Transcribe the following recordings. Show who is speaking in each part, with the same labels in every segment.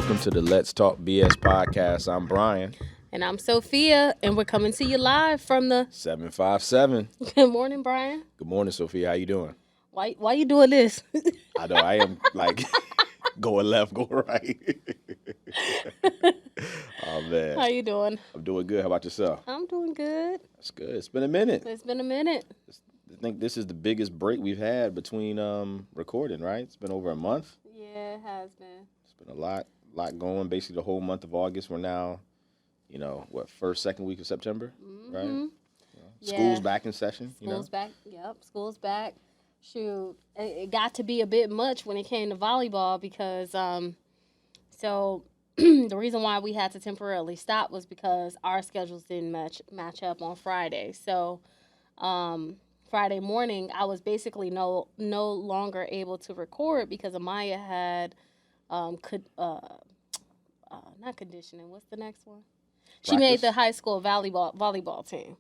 Speaker 1: welcome to the Let's Talk BS podcast. I'm Bryan.
Speaker 2: And I'm Sophia, and we're coming to you live from the
Speaker 1: 757.
Speaker 2: Good morning, Bryan.
Speaker 1: Good morning, Sophia. How you doing?
Speaker 2: Why you doing this?
Speaker 1: I know I am like going left, going right. Oh man.
Speaker 2: How you doing?
Speaker 1: I'm doing good. How about yourself?
Speaker 2: I'm doing good.
Speaker 1: That's good. It's been a minute.
Speaker 2: It's been a minute.
Speaker 1: I think this is the biggest break we've had between recording, right? It's been over a month.
Speaker 2: Yeah, it has been.
Speaker 1: It's been a lot going. Basically the whole month of August. We're now, first, second week of September, right? School's back in session.
Speaker 2: School's back. Yep, school's back. Shoot, it got to be a bit much when it came to volleyball because so the reason why we had to temporarily stop was because our schedules didn't match up on Friday. So Friday morning, I was basically no longer able to record because Amaya had not conditioning. What's the next one? She made the high school volleyball team.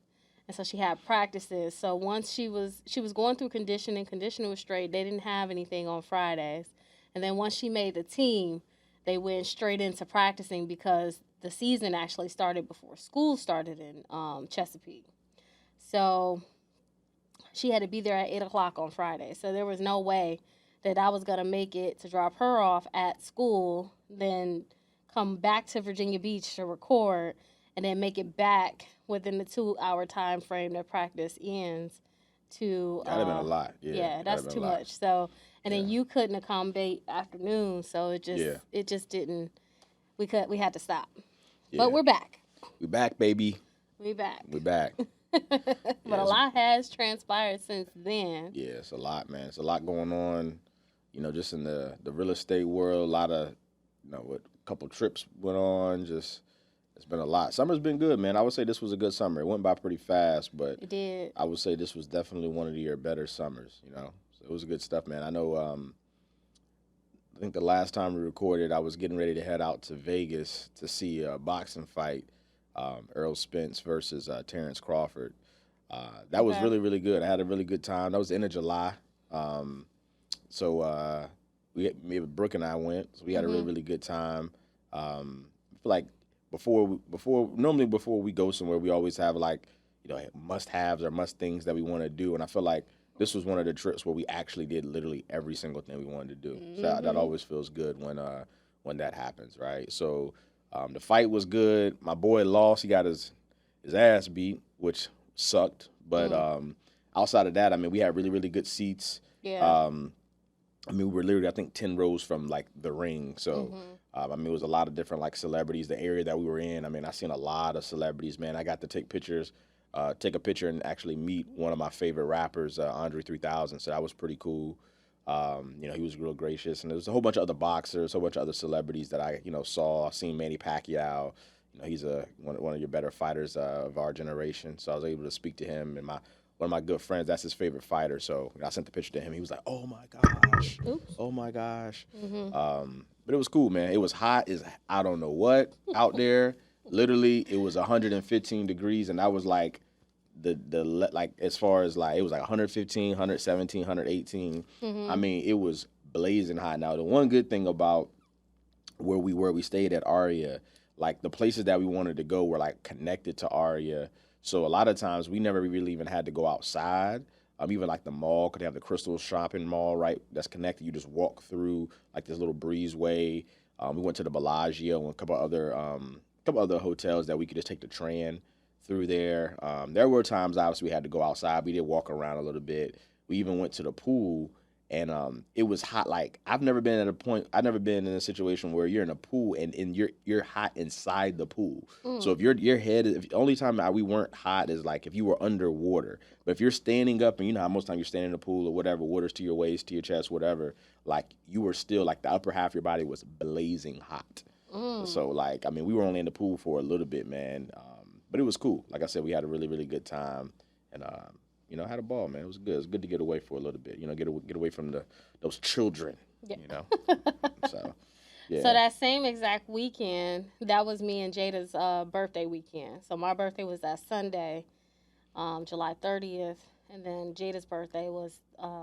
Speaker 2: And so she had practices. So once she was going through conditioning was straight. They didn't have anything on Fridays. And then once she made the team, they went straight into practicing because the season actually started before school started in Chesapeake. So she had to be there at 8 o'clock on Friday. So there was no way that I was going to make it to drop her off at school, then come back to Virginia Beach to record, and then make it back within the 2-hour time frame that practice ends to
Speaker 1: That'd have been a lot.
Speaker 2: Yeah, that's too much. So then you couldn't accommodate afternoon, so it just didn't. We had to stop. Yeah. But we're back.
Speaker 1: We back, baby.
Speaker 2: We back.
Speaker 1: But
Speaker 2: a lot has transpired since then.
Speaker 1: Yeah, it's a lot, man. It's a lot going on, just in the real estate world. A lot of, a couple trips went on, just it's been a lot. Summer's been good, man. I would say this was a good summer. It went by pretty fast, but
Speaker 2: it did.
Speaker 1: I would say this was definitely one of your better summers, So it was good stuff, man. I know I think the last time we recorded, I was getting ready to head out to Vegas to see a boxing fight, Errol Spence versus Terrence Crawford. That was really, really good. I had a really good time. That was the end of July. So Brooke and I went. So we had a really, really good time. I feel like before we go somewhere, we always have must-haves or must-things that we want to do. And I feel like this was one of the trips where we actually did literally every single thing we wanted to do. Mm-hmm. So that always feels good when that happens, right? So the fight was good. My boy lost. He got his ass beat, which sucked. But outside of that, we had really, really good seats.
Speaker 2: Yeah.
Speaker 1: We were literally, I think, 10 rows from, the ring. So, it was a lot of different, celebrities. The area that we were in, I seen a lot of celebrities, man. I got to take a picture and actually meet one of my favorite rappers, Andre 3000. So that was pretty cool. He was real gracious. And there was a whole bunch of other boxers, a whole bunch of other celebrities that I, saw. I seen Manny Pacquiao. He's one of your better fighters of our generation. So I was able to speak to him, and one of my good friends, that's his favorite fighter. So I sent the picture to him. He was like, "Oh my gosh, oh my gosh."
Speaker 2: Mm-hmm.
Speaker 1: But it was cool, man. It was hot as I don't know what out there. Literally, it was 115 degrees, and that was as far as it was 115, 117, 118.
Speaker 2: Mm-hmm.
Speaker 1: It was blazing hot. Now the one good thing about where we stayed at Aria, the places that we wanted to go were connected to Aria. So a lot of times we never really even had to go outside. Even the mall, could have the Crystal Shopping Mall, right? That's connected. You just walk through this little breezeway. We went to the Bellagio and a couple other hotels that we could just take the train through there. There were times obviously we had to go outside. We did walk around a little bit. We even went to the pool. And it was hot. I've never been in a situation where you're in a pool and you're hot inside the pool. So if your head, the only time we weren't hot is if you were underwater. But if you're standing up, and you know how most time you're standing in the pool or whatever, water's to your waist, to your chest, whatever, you were still the upper half of your body was blazing hot. So we were only in the pool for a little bit, man. But it was cool. Like I said, we had a really, really good time. And I had a ball, man. It was good. It was good to get away for a little bit. Get away from those children.
Speaker 2: Yeah.
Speaker 1: So, yeah.
Speaker 2: So that same exact weekend, that was me and Jada's birthday weekend. So my birthday was that Sunday, July 30th, and then Jada's birthday was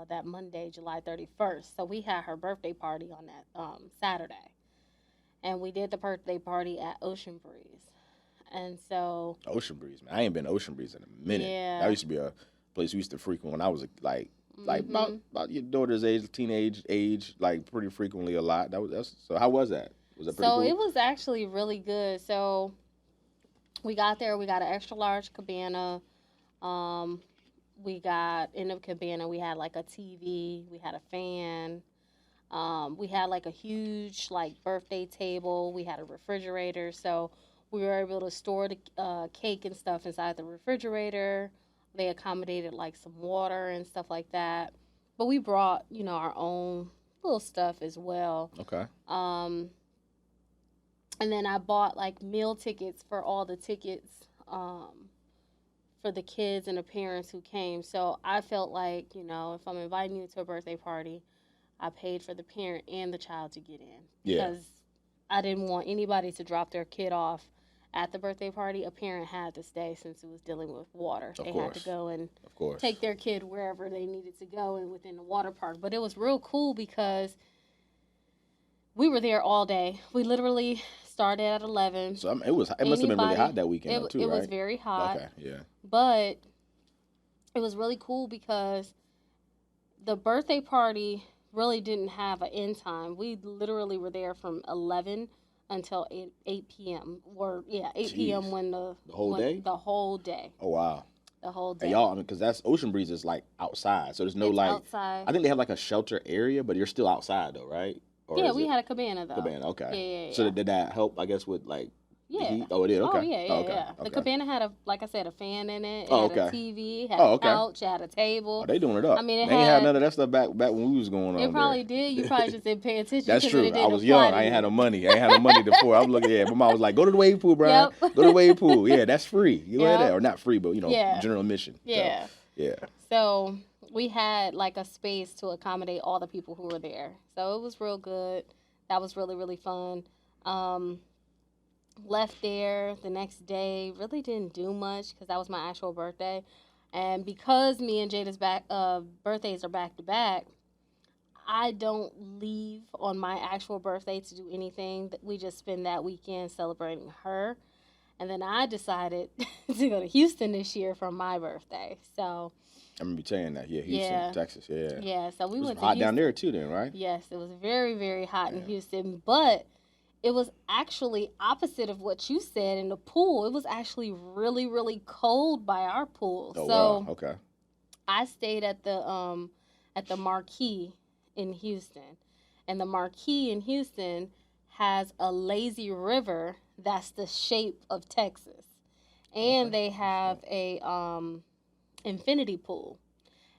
Speaker 2: that Monday, July 31st. So we had her birthday party on that Saturday. and we did the birthday party at Ocean Breeze. And so
Speaker 1: Ocean Breeze, man. I ain't been to Ocean Breeze in a minute. That
Speaker 2: yeah.
Speaker 1: used to be a place we used to frequent when I was like
Speaker 2: Mhm.
Speaker 1: about your daughter's age, teenage age, like pretty frequently a lot. That's so. How was that? Was that pretty
Speaker 2: So
Speaker 1: cool?
Speaker 2: it was actually really good. So we got there, we got an extra large cabana. Um, we got in the cabana, we had like a TV, we had a fan. We had like a huge like birthday table. We had a refrigerator, so we were able to store the cake and stuff inside the refrigerator. They accommodated like some water and stuff like that. But we brought, our own little stuff as well.
Speaker 1: Okay.
Speaker 2: Um, and then I bought like meal tickets for all the tickets for the kids and the parents who came. So I felt like, if I'm inviting you to a birthday party, I paid for the parent and the child to get in
Speaker 1: Yeah.
Speaker 2: because I didn't want anybody to drop their kid off at the birthday party. A parent had to stay since it was dealing with water.
Speaker 1: Of
Speaker 2: They
Speaker 1: course.
Speaker 2: had to go and
Speaker 1: Of course.
Speaker 2: take their kid wherever they needed to go and within the water park. But it was real cool because we were there all day. We literally started at 11.
Speaker 1: So it must have been really hot that weekend though, too,
Speaker 2: it
Speaker 1: right?
Speaker 2: was very hot.
Speaker 1: Okay. Yeah.
Speaker 2: But it was really cool because the birthday party really didn't have an end time. We literally were there from 11 until 8 p.m. Or, 8 p.m.
Speaker 1: Jeez.
Speaker 2: when
Speaker 1: The whole day?
Speaker 2: The whole day.
Speaker 1: Oh wow.
Speaker 2: The whole day.
Speaker 1: And y'all, because that's Ocean Breeze is like outside, so there's no
Speaker 2: It's
Speaker 1: like.
Speaker 2: outside.
Speaker 1: I think they have like a shelter area, but you're still outside though, right? Or
Speaker 2: Yeah,
Speaker 1: is
Speaker 2: we
Speaker 1: it
Speaker 2: had a cabana though.
Speaker 1: cabana? Okay.
Speaker 2: Yeah.
Speaker 1: So did that help? I guess with like the
Speaker 2: Yeah.
Speaker 1: heat? Oh, it did. Okay.
Speaker 2: Oh yeah.
Speaker 1: Okay.
Speaker 2: The
Speaker 1: Okay.
Speaker 2: cabana had like I said, a fan in it. It
Speaker 1: Oh,
Speaker 2: had a
Speaker 1: okay.
Speaker 2: TV, it had
Speaker 1: Oh,
Speaker 2: a
Speaker 1: okay.
Speaker 2: couch, it had a table.
Speaker 1: Oh, they doing it up.
Speaker 2: I mean,
Speaker 1: they ain't had none of that stuff back when we was going on.
Speaker 2: It probably
Speaker 1: there.
Speaker 2: did. You probably just didn't pay attention.
Speaker 1: That's
Speaker 2: 'cause
Speaker 1: true.
Speaker 2: It didn't
Speaker 1: I was
Speaker 2: apply
Speaker 1: young.
Speaker 2: to
Speaker 1: I ain't
Speaker 2: you.
Speaker 1: had no money. I ain't had no money before. I was looking. Yeah, my mom was like, "Go to the wave pool, Brian.
Speaker 2: Yep.
Speaker 1: Go to the wave pool. Yeah, that's free. You go ahead
Speaker 2: Yep.
Speaker 1: there, or not free, but
Speaker 2: Yeah.
Speaker 1: general admission.
Speaker 2: Yeah.
Speaker 1: So, yeah.
Speaker 2: So we had like a space to accommodate all the people who were there. So it was real good. That was really, really fun. Left there the next day. Really didn't do much because that was my actual birthday. And because me and Jada's birthdays are back to back, I don't leave on my actual birthday to do anything. We just spend that weekend celebrating her. And then I decided to go to Houston this year for my birthday. So
Speaker 1: I remember you saying that. Yeah, Houston, Texas. Yeah.
Speaker 2: yeah, so we
Speaker 1: It was
Speaker 2: went
Speaker 1: hot
Speaker 2: to
Speaker 1: down
Speaker 2: Houston.
Speaker 1: there too, then, right?
Speaker 2: Yes, it was very, very hot in
Speaker 1: Yeah.
Speaker 2: Houston, but it was actually opposite of what you said in the pool. It was actually really, really cold by our pool.
Speaker 1: Oh
Speaker 2: So
Speaker 1: wow. Okay.
Speaker 2: I stayed at the Marquee in Houston, and the Marquee in Houston has a lazy river that's the shape of Texas, and
Speaker 1: Okay.
Speaker 2: they have a infinity pool,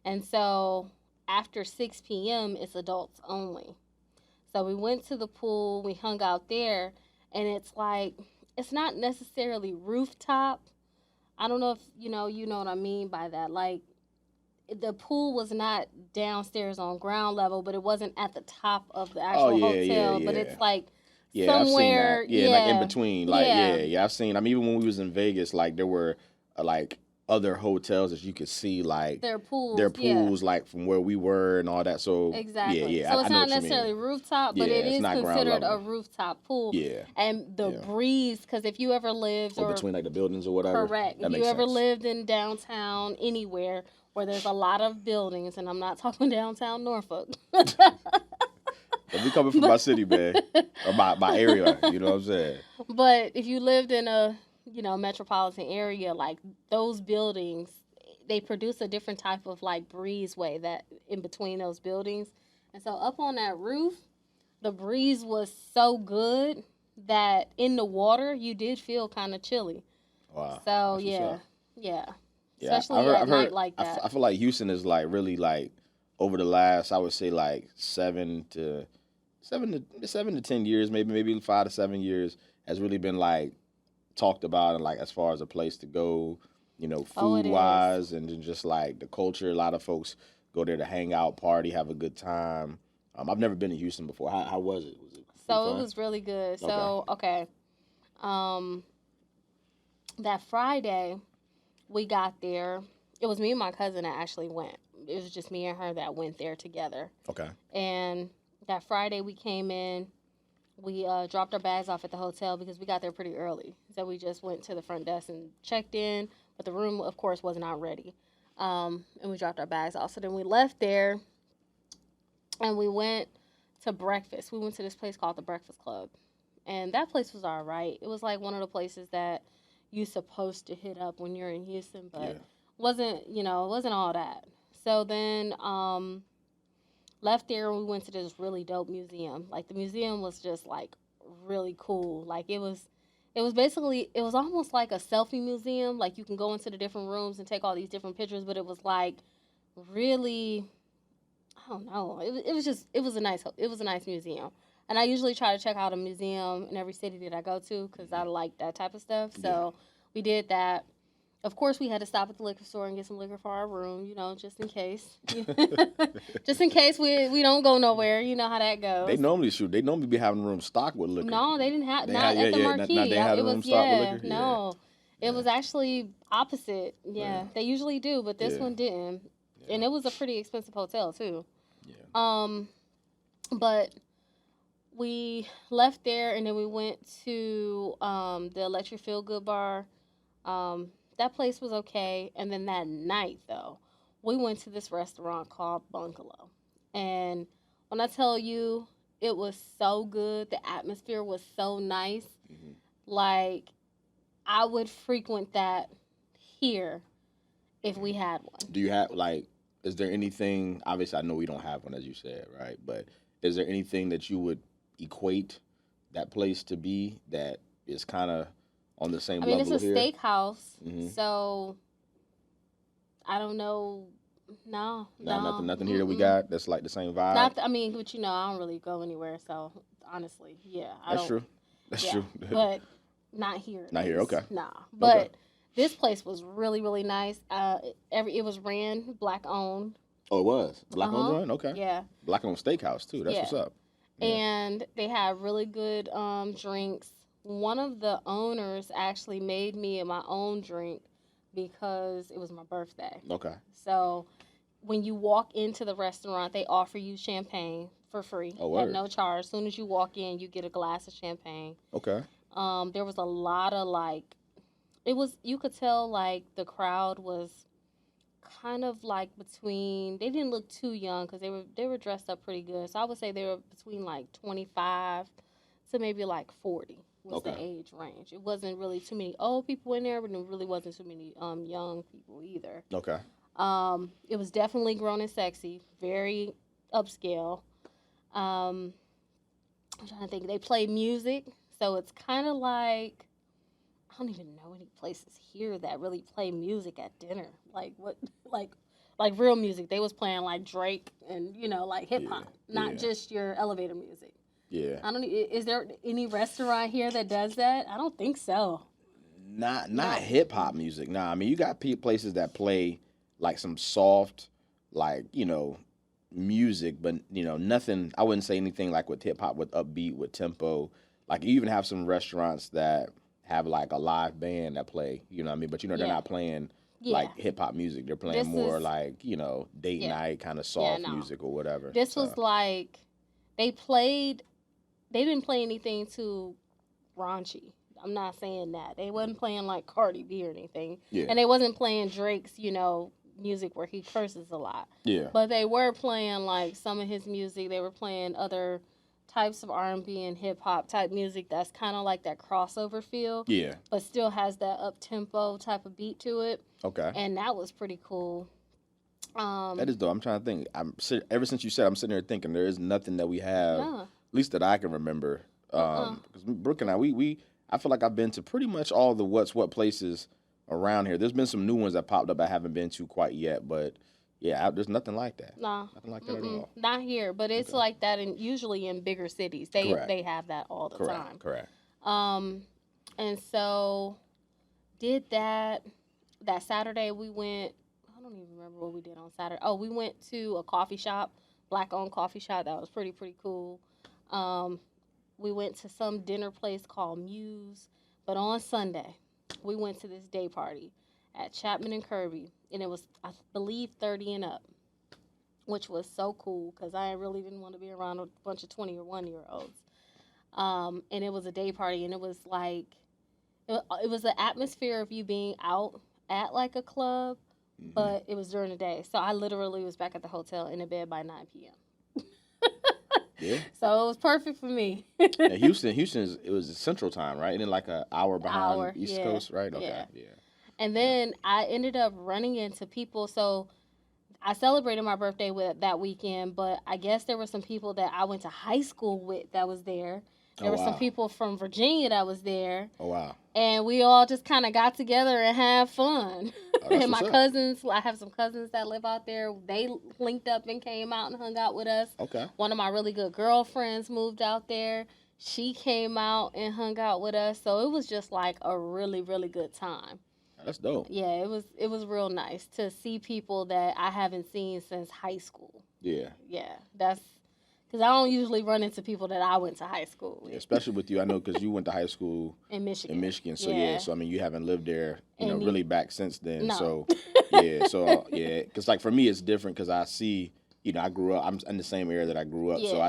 Speaker 2: and so after 6 p.m. it's adults only. So we went to the pool, we hung out there, and it's not necessarily rooftop. I don't know if you know what I mean by that. Like the pool was not downstairs on ground level, but it wasn't at the top of the actual hotel. But it's like
Speaker 1: Yeah,
Speaker 2: somewhere,
Speaker 1: I've seen that. Yeah, like in between. Like
Speaker 2: Yeah.
Speaker 1: yeah. I've seen. I mean, even when we was in Vegas, like there were like other hotels that you could see like
Speaker 2: their pools,
Speaker 1: their
Speaker 2: yeah.
Speaker 1: pools like from where we were and all that. So
Speaker 2: Exactly.
Speaker 1: yeah.
Speaker 2: So
Speaker 1: I
Speaker 2: it's
Speaker 1: know
Speaker 2: not
Speaker 1: what you mean.
Speaker 2: necessarily rooftop, but
Speaker 1: Yeah,
Speaker 2: it
Speaker 1: it's
Speaker 2: is
Speaker 1: not ground
Speaker 2: considered a
Speaker 1: level.
Speaker 2: rooftop pool.
Speaker 1: Yeah.
Speaker 2: And the
Speaker 1: Yeah.
Speaker 2: breeze, because if you ever lived
Speaker 1: Or between like the buildings or whatever.
Speaker 2: correct,
Speaker 1: That
Speaker 2: if you
Speaker 1: makes
Speaker 2: ever
Speaker 1: sense.
Speaker 2: lived in downtown anywhere where there's a lot of buildings, and I'm not talking downtown Norfolk.
Speaker 1: But we coming from my city, man, or my area. You know what I'm saying?
Speaker 2: But if you lived in a metropolitan area, like those buildings, they produce a different type of like breezeway that in between those buildings. And so up on that roof, the breeze was so good that in the water you did feel kind of chilly.
Speaker 1: Wow.
Speaker 2: So
Speaker 1: That's what's
Speaker 2: yeah,
Speaker 1: up.
Speaker 2: yeah,
Speaker 1: Yeah,
Speaker 2: especially at night like that.
Speaker 1: I feel like Houston is like really like over the last, I would say like 7 to 10 years, maybe 5 to 7 years, has really been like talked about and like as far as a place to go,
Speaker 2: Oh, it
Speaker 1: food wise and then just like the culture. A lot of folks go there to hang out, party, have a good time. I've never been to Houston before. How was it? Was it
Speaker 2: So
Speaker 1: fun?
Speaker 2: it was really good. So okay, that Friday we got there. It was me and my cousin that actually went. It was just me and her that went there together.
Speaker 1: Okay.
Speaker 2: And that Friday we came in. We dropped our bags off at the hotel because we got there pretty early. So we just went to the front desk and checked in, but the room, of course, was not ready. And we dropped our bags off. So then we left there and we went to breakfast. We went to this place called the Breakfast Club. And that place was all right. It was like one of the places that you're supposed to hit up when you're in Houston, but wasn't all that. So then left there and we went to this really dope museum. Like the museum was just like really cool. Like it was almost like a selfie museum. Like you can go into the different rooms and take all these different pictures, but it was like really, I don't know. It was a nice museum. And I usually try to check out a museum in every city that I go to because I like that type of stuff. So we did that. Of course, we had to stop at the liquor store and get some liquor for our room, just in case. Just in case we don't go nowhere. You know how that goes.
Speaker 1: They normally be having room stocked with liquor.
Speaker 2: No, they didn't have, at the Marquee.
Speaker 1: Not they had room stocked with liquor?
Speaker 2: No. It was actually opposite. Yeah, they usually do, but this one didn't. Yeah. And it was a pretty expensive hotel, too. Yeah. But we left there, and then we went to the Electric Feel Good Bar. That place was okay. And then that night, though, we went to this restaurant called Bungalow. And when I tell you, it was so good. The atmosphere was so nice. Mm-hmm. Like, I would frequent that here if we had one.
Speaker 1: Do you have, is there anything, obviously I know we don't have one, as you said, right? But is there anything that you would equate that place to be that is kind of on the same level here?
Speaker 2: It's a steakhouse, so I don't know. No.
Speaker 1: Nothing here that we got that's like the same vibe?
Speaker 2: But I don't really go anywhere, so honestly, yeah.
Speaker 1: That's true.
Speaker 2: But not here.
Speaker 1: Not here, okay.
Speaker 2: Nah. But this place was really, really nice. It was ran Black-owned.
Speaker 1: Oh, it was? Black-owned joint? Okay.
Speaker 2: Yeah.
Speaker 1: Black-owned steakhouse, too. That's what's up.
Speaker 2: Yeah. And they had really good drinks. One of the owners actually made me my own drink because it was my birthday.
Speaker 1: Okay.
Speaker 2: So when you walk into the restaurant, they offer you champagne for free at no charge. As soon as you walk in, you get a glass of champagne.
Speaker 1: Okay.
Speaker 2: There was a lot of you could tell the crowd was kind of between, they didn't look too young because they were dressed up pretty good. So I would say they were between 25 to maybe 40. Was the age range. It wasn't really too many old people in there, but it really wasn't too many young people either.
Speaker 1: Okay.
Speaker 2: It was definitely grown and sexy, very upscale. I'm trying to think. They play music, so it's kind of I don't even know any places here that really play music at dinner. Like real music. They was playing Drake and hip hop, not just your elevator music.
Speaker 1: Yeah.
Speaker 2: Is there any restaurant here that does that? I don't think so.
Speaker 1: Not hip hop music. Nah, you got places that play some soft, music, but nothing. I wouldn't say anything with hip hop, with upbeat, with tempo. You even have some restaurants that have a live band that play. You know what I mean? But they're not playing hip hop music. They're playing more date night kind of soft music or whatever.
Speaker 2: This was they didn't play anything too raunchy. I'm not saying that. They wasn't playing Cardi B or anything. Yeah. And they wasn't playing Drake's, music where he curses a lot. Yeah. But they were playing some of his music. They were playing other types of R&B and hip hop type music that's kind of that crossover feel. Yeah. But still has that up tempo type of beat to it. Okay. And that was pretty cool.
Speaker 1: That is though. I'm trying to think. Ever since you said, I'm sitting here thinking there is nothing that we have. Yeah. At least that I can remember, because Brooke and I feel like I've been to pretty much all the what places around here. There's been some new ones that popped up I haven't been to quite yet, but there's nothing like that.
Speaker 2: No,
Speaker 1: nothing like that at all.
Speaker 2: Not here, but it's like that usually in bigger cities. They have that all the time.
Speaker 1: Correct.
Speaker 2: And so did that Saturday. We went. I don't even remember what we did on Saturday. Oh, we went to a coffee shop, Black-owned coffee shop. That was pretty cool. We went to some dinner place called Muse. But on Sunday, we went to this day party at Chapman and Kirby. And it was, I believe, 30 and up, which was so cool because I really didn't want to be around a bunch of 20 or 1-year-olds. And it was a day party, and it was like it was the atmosphere of you being out at like a club,
Speaker 1: Hmm.
Speaker 2: but it was during the day. So I literally was back at the hotel in the bed by 9 p.m.
Speaker 1: Yeah.
Speaker 2: So it was perfect for me.
Speaker 1: And it was Central Time, right? And then like an hour behind
Speaker 2: Hour,
Speaker 1: East
Speaker 2: yeah,
Speaker 1: Coast, right? Okay,
Speaker 2: yeah.
Speaker 1: yeah,
Speaker 2: And
Speaker 1: yeah.
Speaker 2: then I ended up running into people. So I celebrated my birthday with that weekend, but I guess there were some people that I went to high school with that was there.
Speaker 1: Oh
Speaker 2: There were some
Speaker 1: wow,
Speaker 2: people from Virginia that was there,
Speaker 1: oh wow.
Speaker 2: and we all just kind of got together and had fun.
Speaker 1: Oh, that's
Speaker 2: And
Speaker 1: what's
Speaker 2: my
Speaker 1: up.
Speaker 2: cousins, I have some cousins that live out there. They linked up and came out and hung out with us.
Speaker 1: Okay,
Speaker 2: One of my really good girlfriends moved out there. She came out and hung out with us. So it was just like a really, really good time.
Speaker 1: that's dope.
Speaker 2: Yeah, it was real nice to see people that I haven't seen since high school.
Speaker 1: Yeah.
Speaker 2: Yeah, that's because I don't usually run into people that I went to high school
Speaker 1: Yeah,
Speaker 2: with
Speaker 1: especially with you, I know because you went to high school
Speaker 2: in
Speaker 1: in
Speaker 2: Michigan.
Speaker 1: Michigan. So yeah,
Speaker 2: Yeah,
Speaker 1: so I mean, you haven't lived there,
Speaker 2: and
Speaker 1: really back since then.
Speaker 2: no.
Speaker 1: So yeah, so yeah, because like for me, it's different because I see, I grew up. I'm in the same area that I grew up, so
Speaker 2: Yeah.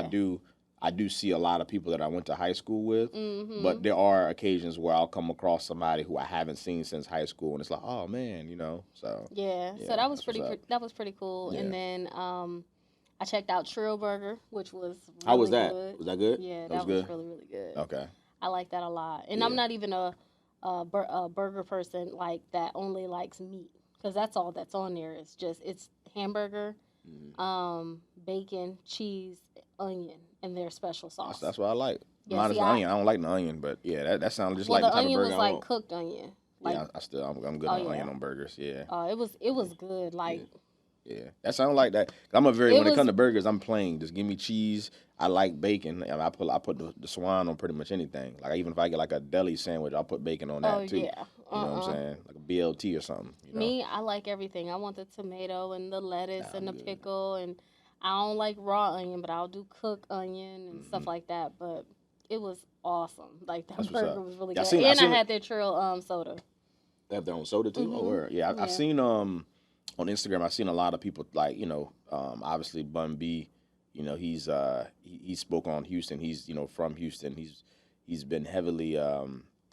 Speaker 1: I do see a lot of people that I went to high school with. But
Speaker 2: Mhm.
Speaker 1: there are occasions where I'll come across somebody who I haven't seen since high school, and it's like, oh man, So
Speaker 2: Yeah. So
Speaker 1: yeah,
Speaker 2: that was
Speaker 1: that's what's up.
Speaker 2: that was pretty cool.
Speaker 1: Yeah.
Speaker 2: And then I checked out Trill Burger, which was
Speaker 1: How was
Speaker 2: really
Speaker 1: that?
Speaker 2: good.
Speaker 1: Was that good?
Speaker 2: Yeah,
Speaker 1: That was
Speaker 2: that was
Speaker 1: good.
Speaker 2: really really good.
Speaker 1: Okay.
Speaker 2: I like that a lot. And I'm
Speaker 1: Yeah.
Speaker 2: not even a burger person like that only likes meat because that's all that's on there. It's hamburger,
Speaker 1: Mhm.
Speaker 2: bacon, cheese, onion, and their special
Speaker 1: That's
Speaker 2: sauce.
Speaker 1: that's what I like.
Speaker 2: Yeah,
Speaker 1: Minus
Speaker 2: see,
Speaker 1: the onion. I don't like the onion, but yeah, that sounds just
Speaker 2: well,
Speaker 1: like
Speaker 2: the
Speaker 1: the type of
Speaker 2: onion
Speaker 1: burger
Speaker 2: was
Speaker 1: I
Speaker 2: like
Speaker 1: want.
Speaker 2: cooked onion. Like,
Speaker 1: Yeah, I'm good
Speaker 2: oh
Speaker 1: on
Speaker 2: yeah,
Speaker 1: onion on burgers. Yeah,
Speaker 2: it was good.
Speaker 1: yeah,
Speaker 2: Like,
Speaker 1: yeah. That sounds like that. I'm a very
Speaker 2: it
Speaker 1: when it comes
Speaker 2: was.
Speaker 1: to burgers, I'm plain. Just give me cheese. I like bacon, and I put the swan on pretty much anything. Like even if I get like a deli sandwich, I'll put bacon on
Speaker 2: Oh
Speaker 1: that too.
Speaker 2: yeah.
Speaker 1: You know what I'm saying? Like a BLT or something.
Speaker 2: Me, I like everything. I want the tomato and the
Speaker 1: Nah,
Speaker 2: lettuce and
Speaker 1: I'm
Speaker 2: the
Speaker 1: good.
Speaker 2: pickle, and I don't like raw onion, but I'll do cooked onion and
Speaker 1: Hmm.
Speaker 2: stuff like that. But it was awesome. Like that
Speaker 1: That's what's
Speaker 2: burger
Speaker 1: up.
Speaker 2: was really
Speaker 1: Yeah,
Speaker 2: good, and I
Speaker 1: I seen it.
Speaker 2: had their trail soda.
Speaker 1: They have their own soda too. Oh,
Speaker 2: Mhm.
Speaker 1: where? Yeah, I
Speaker 2: Yeah.
Speaker 1: seen on Instagram. I seen a lot of people like obviously Bun B. He spoke on Houston. He's from Houston. He's been heavily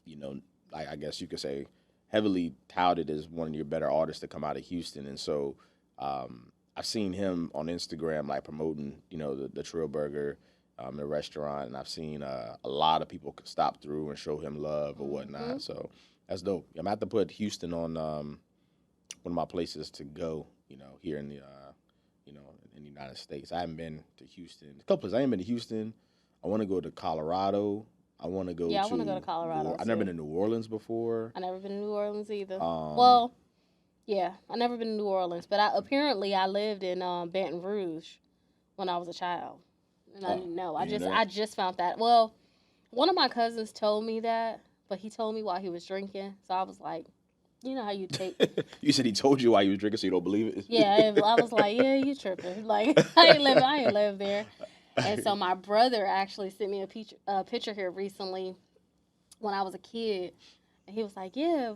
Speaker 1: you know like I guess you could say heavily touted as one of your better artists to come out of Houston. And so I've seen him on Instagram like promoting the Trill Burger. The restaurant, and I've seen a lot of people stop through and show him love or whatnot.
Speaker 2: Mhm.
Speaker 1: So that's dope. I'm gonna have to put Houston on one of my places to go. Here in the you know in the United States. I haven't been to Houston. A couple places. I ain't been to Houston. I want to go to Colorado. I want to go
Speaker 2: Yeah, I
Speaker 1: to
Speaker 2: want to go to Colorado
Speaker 1: I've never been
Speaker 2: too.
Speaker 1: to New Orleans before.
Speaker 2: I never been to New Orleans either.
Speaker 1: Um,
Speaker 2: Well, yeah, I never been to New Orleans, but apparently I lived in Baton Rouge when I was a child, and I
Speaker 1: oh,
Speaker 2: didn't know.
Speaker 1: you didn't know
Speaker 2: I
Speaker 1: that?
Speaker 2: just found that. Well, one of my cousins told me that, but he told me while he was drinking, so I was like, you know how you take.
Speaker 1: You said he told you why you was drinking, so you don't believe
Speaker 2: Yeah,
Speaker 1: it.
Speaker 2: I was like, yeah, you tripping. Like I ain't live there. And so my brother actually sent me a picture here recently when I was a kid, and he was like, yeah,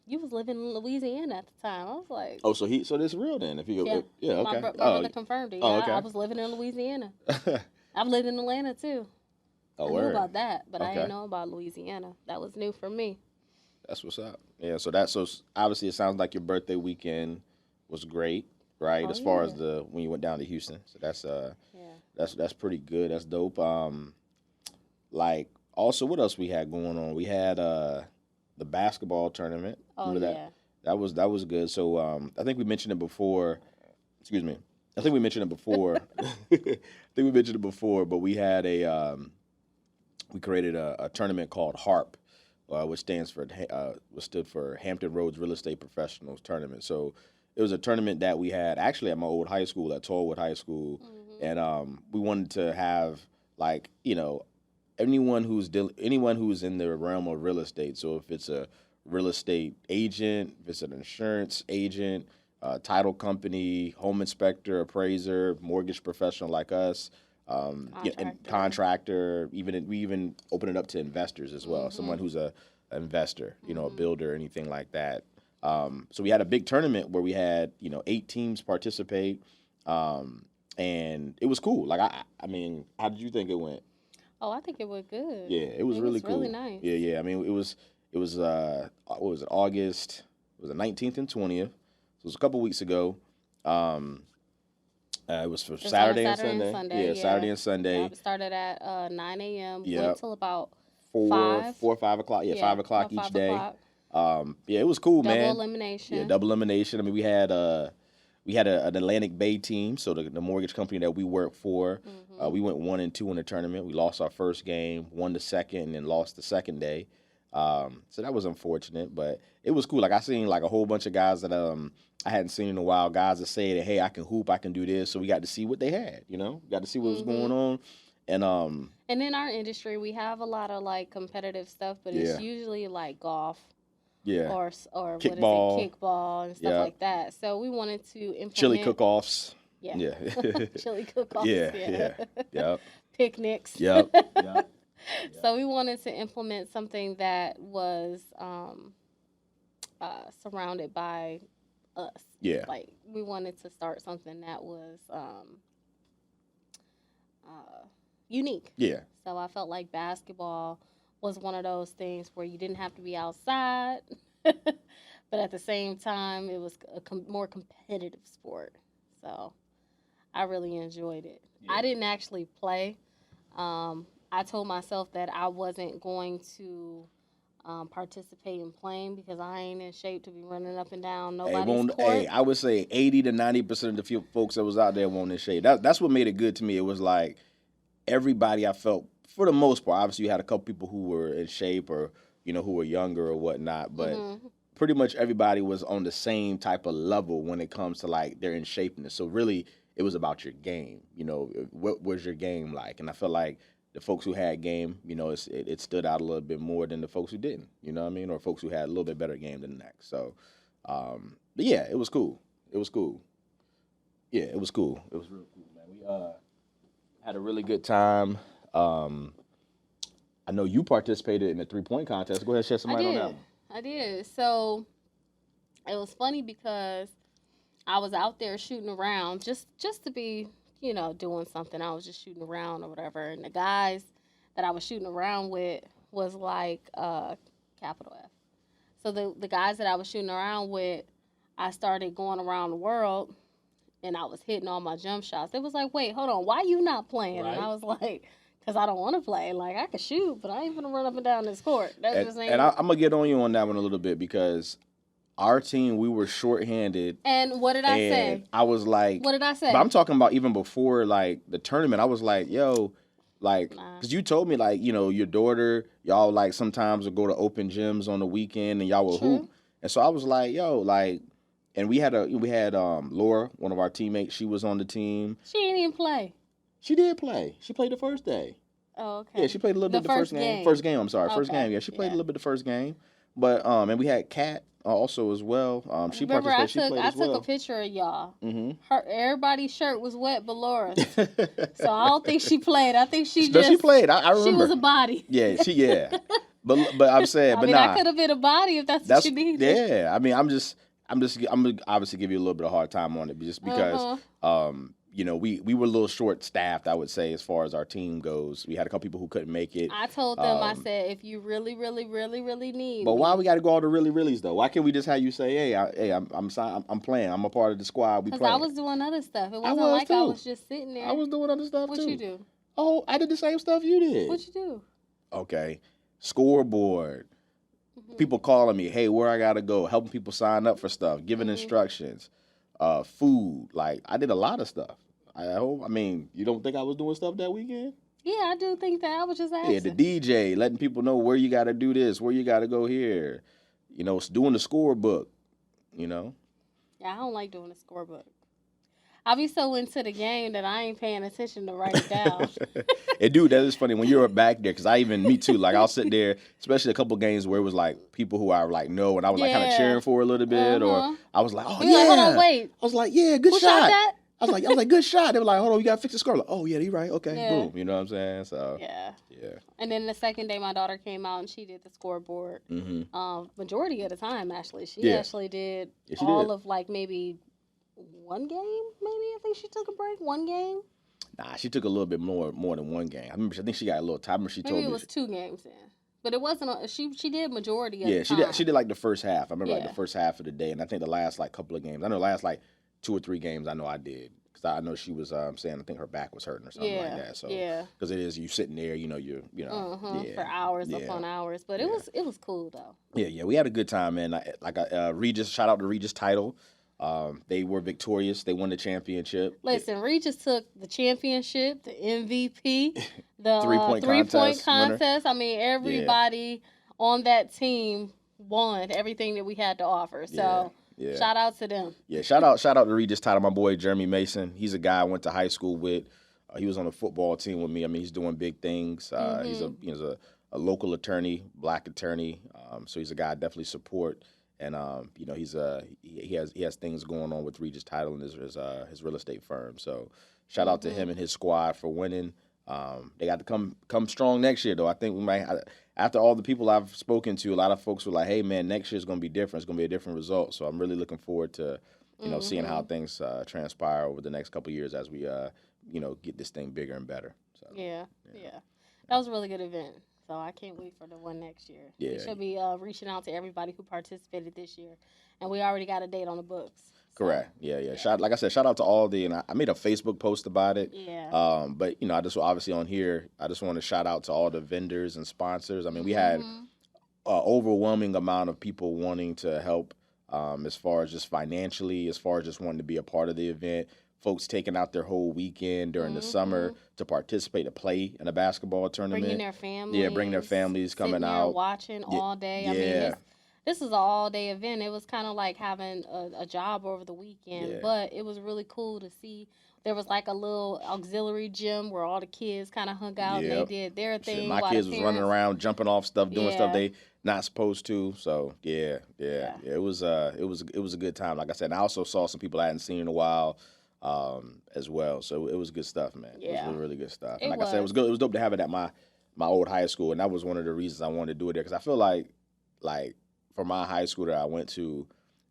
Speaker 2: you was living in Louisiana at the time. I was like,
Speaker 1: Oh, so this real then? If you
Speaker 2: yeah,
Speaker 1: yeah, okay.
Speaker 2: my brother confirmed it.
Speaker 1: Oh,
Speaker 2: Yeah, I
Speaker 1: okay.
Speaker 2: was living in Louisiana. I've lived in Atlanta too.
Speaker 1: Oh,
Speaker 2: I knew
Speaker 1: word.
Speaker 2: about that, but I
Speaker 1: Okay.
Speaker 2: didn't know about Louisiana. That was new for me.
Speaker 1: That's what's up. Yeah, obviously it sounds like your birthday weekend was great, right?
Speaker 2: Oh
Speaker 1: As far as
Speaker 2: yeah,
Speaker 1: the when you went down to Houston. So
Speaker 2: yeah.
Speaker 1: that's pretty good. That's dope. Like also what else we had going on? We had the basketball tournament.
Speaker 2: Oh
Speaker 1: Remember that?
Speaker 2: yeah.
Speaker 1: That was good. So I think we mentioned it before. Excuse me. I think we mentioned it before. I think we mentioned it before, but we created a tournament called HARP, which stood for Hampton Roads Real Estate Professionals Tournament. So it was a tournament that we had actually at my old high school at Tollwood High School,
Speaker 2: Mhm.
Speaker 1: and we wanted to have like anyone who's in the realm of real estate. So if it's a real estate agent, if it's an insurance agent, title company, home inspector, appraiser, mortgage professional like us, and
Speaker 2: Contractor.
Speaker 1: contractor. We even open it up to investors as well. Someone
Speaker 2: Mhm.
Speaker 1: who's a investor, a
Speaker 2: Mhm.
Speaker 1: builder, anything like that. So we had a big tournament where we had 8 teams participate, and it was cool. Like I mean, how did you think it went?
Speaker 2: Oh, I think it went good.
Speaker 1: Yeah, it was really cool.
Speaker 2: Really nice.
Speaker 1: Yeah. I mean, it was what was it? August. It was the 19th and 20th. So it was a couple weeks ago. It was for Saturday and Sunday. Yeah, Saturday and Sunday.
Speaker 2: It started at 9 a.m.
Speaker 1: Yep.
Speaker 2: Went till about
Speaker 1: 4 or 5 o'clock. Yeah, 5 o'clock each day. Yeah, it was cool, man.
Speaker 2: Double elimination.
Speaker 1: Yeah, double elimination. I mean, we had an Atlantic Bay team, so the mortgage company that we work for. We went 1-2 in the tournament. We lost our first game, won the second, and then lost the second day. So that was unfortunate, but it was cool. Like, I seen like a whole bunch of guys that I hadn't seen in a while. Guys that say that, hey, I can hoop, I can do this. So we got to see what they had. Got to see what was going on. And
Speaker 2: in our industry, we have a lot of like competitive stuff, but it's usually like golf.
Speaker 1: Yeah.
Speaker 2: Or
Speaker 1: kickball.
Speaker 2: What is it? Kickball and stuff like that. So we wanted to implement
Speaker 1: chili cook-offs.
Speaker 2: Yeah. Chili cook-offs.
Speaker 1: Yeah.
Speaker 2: Picnics.
Speaker 1: Yep.
Speaker 2: So we wanted to implement something that was surrounded by us.
Speaker 1: Yeah.
Speaker 2: Like, we wanted to start something that was unique.
Speaker 1: Yeah.
Speaker 2: So I felt like basketball was one of those things where you didn't have to be outside, but at the same time, it was a more competitive sport. So I really enjoyed it. Yeah. I didn't actually play. I told myself that I wasn't going to participate in playing because I ain't in shape to be running up and down nobody's court.
Speaker 1: I would say 80 to 90% of the few folks that was out there weren't in shape. That's what made it good to me. It was like everybody, I felt, for the most part, obviously you had a couple people who were in shape or, who were younger or whatnot, but pretty much everybody was on the same type of level when it comes to like their in shapeness. So really, it was about your game. What was your game like? And I felt like the folks who had game, it stood out a little bit more than the folks who didn't, or folks who had a little bit better game than the next. So, but yeah, it was cool. It was cool. Yeah, it was cool. It was real cool, man. We had a really good time. I know you participated in the 3-point contest. Go ahead and shed some light on that one.
Speaker 2: I did. So it was funny because I was out there shooting around just to be, doing something. I was just shooting around or whatever. And the guys that I was shooting around with was like capital F. So the guys that I was shooting around with, I started going around the world and I was hitting all my jump shots. It was like, wait, hold on, why you not playing? Right. And I was like, because I don't want to play. Like, I could shoot, but I ain't going to run up and down this court. That's just ain't.
Speaker 1: And I'm going to get on you on that one a little bit because our team, we were shorthanded.
Speaker 2: And what did I say?
Speaker 1: I was like.
Speaker 2: What did I say?
Speaker 1: But I'm talking about even before, like, the tournament. I was like, yo, like, because you told me, like, your daughter, y'all, like, sometimes would go to open gyms on the weekend and y'all would hoop. And so I was like, yo, like, and we had Laura, one of our teammates. She was on the team.
Speaker 2: She didn't even play.
Speaker 1: She did play. She played the first day.
Speaker 2: Oh, okay.
Speaker 1: Yeah, she played a little bit the first game. First game, I'm sorry. Okay. First game. Yeah, she played a little bit the first game. But and we had Kat also as well. She participated. She played as well.
Speaker 2: I took a picture of y'all. Mm-hmm. Everybody's shirt was wet but Laura's. So I don't think she played. I think she
Speaker 1: she played. I remember.
Speaker 2: She was a body.
Speaker 1: Yeah. But I'm saying, but
Speaker 2: I could have been a body if that's what you needed.
Speaker 1: Yeah. I mean, I'm gonna obviously give you a little bit of a hard time on it just because we were a little short staffed, I would say, as far as our team goes. We had a couple people who couldn't make it.
Speaker 2: I told them, I said, if you really, really, really, really need
Speaker 1: But why we got to go all the reallys though? Why can't we just have you say, I'm playing. I'm a part of the squad. We playing.
Speaker 2: Because I was doing other stuff. It wasn't like I was just sitting there.
Speaker 1: I was doing other stuff too.
Speaker 2: What you do?
Speaker 1: Oh, I did the same stuff you did.
Speaker 2: What you do?
Speaker 1: Okay. Scoreboard. Mm-hmm. People calling me, hey, where I got to go, helping people sign up for stuff, giving instructions, food. Like, I did a lot of stuff. I mean, you don't think I was doing stuff that weekend?
Speaker 2: Yeah, I do think that. I was just asking.
Speaker 1: Yeah, the DJ, letting people know where you got to do this, where you got to go here. Doing the scorebook,
Speaker 2: Yeah, I don't like doing the scorebook. I'll be so into the game that I ain't paying attention to write it down.
Speaker 1: And dude, that is funny when you were back there, because me too. Like, I'll sit there, especially a couple games where it was like people who I like know, and I was like kind of cheering for a little bit, or I was like, oh yeah,
Speaker 2: like, hold on, wait.
Speaker 1: I was like, yeah, good
Speaker 2: Who
Speaker 1: shot.
Speaker 2: That?
Speaker 1: I was like, good shot. They were like, hold on, you gotta fix the score. Like, oh yeah, you're right. Okay, boom. You know what I'm saying? So
Speaker 2: yeah. And then the second day, my daughter came out and she did the scoreboard. Mm-hmm. Majority of the time, actually, she actually did of like maybe one game. Maybe I think she took a break. One game.
Speaker 1: Nah, she took a little bit more than one game. I think she got a little time. She
Speaker 2: Maybe
Speaker 1: told
Speaker 2: it
Speaker 1: me
Speaker 2: was 2 games then. But it wasn't. She did majority of
Speaker 1: yeah,
Speaker 2: the
Speaker 1: she
Speaker 2: time.
Speaker 1: did like the first half. I remember like
Speaker 2: Yeah.
Speaker 1: the first half of the day, and I think the last like couple of games. I know the last like 2 or 3 games. I know I did because I know she was saying I think her back was hurting or something like that. So because it is you sitting there,
Speaker 2: for hours
Speaker 1: yeah,
Speaker 2: upon hours. But it was cool though.
Speaker 1: yeah. We had a good time, man. Regis, shout out to Regis title. They were victorious. They won the championship.
Speaker 2: Listen, Regis took the championship, the MVP, the
Speaker 1: 3-point
Speaker 2: three-point
Speaker 1: winner.
Speaker 2: contest. I mean, everybody on that team won everything that we had to offer. So shout out to them.
Speaker 1: Yeah, shout out to Regis title, my boy Jeremy Mason. He's a guy I went to high school with. He was on the football team with me. I mean, he's doing big things. He's a local attorney, black attorney. So he's a guy I definitely support. And he has things going on with Regis Title and his real estate firm. So shout out to him and his squad for winning. They got to come strong next year though. I think we might after all the people I've spoken to, a lot of folks were like, "Hey man, next year's going to be different. It's going to be a different result." So I'm really looking forward to seeing how things transpire over the next couple of years as we get this thing bigger and better. So
Speaker 2: yeah. That was a really good event. So I can't wait for the one next year.
Speaker 1: Yeah.
Speaker 2: We should be reaching out to everybody who participated this year. And we already got a date on the books. So.
Speaker 1: Correct. Yeah. Like I said, shout out to all and I made a Facebook post about it.
Speaker 2: Yeah.
Speaker 1: But I just obviously on here, I just want to shout out to all the vendors and sponsors. I mean, we had an overwhelming amount of people wanting to help as far as just financially, as far as just wanting to be a part of the event. Folks taking out their whole weekend during the summer to participate, to play in a basketball tournament.
Speaker 2: Bringing their families.
Speaker 1: Yeah, bringing their families coming out.
Speaker 2: Watching all day. I mean, this is an all-day event. It was kind of like having a job over the weekend, but it was really cool to see. There was like a little auxiliary gym where all the kids kind of hung out and they did their thing.
Speaker 1: My kids was running around, jumping off stuff, doing stuff they not supposed to. So it was a good time. Like I said, and I also saw some people I hadn't seen in a while. As well, so it was good stuff, man. It was really, really good stuff. And like I said, it was good. It was dope to have it at my old high school, and that was one of the reasons I wanted to do it there because I feel like for my high school that I went to,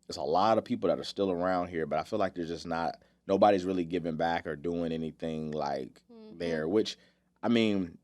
Speaker 1: there's a lot of people that are still around here, but I feel like there's just nobody's really giving back or doing anything there. Which, I mean,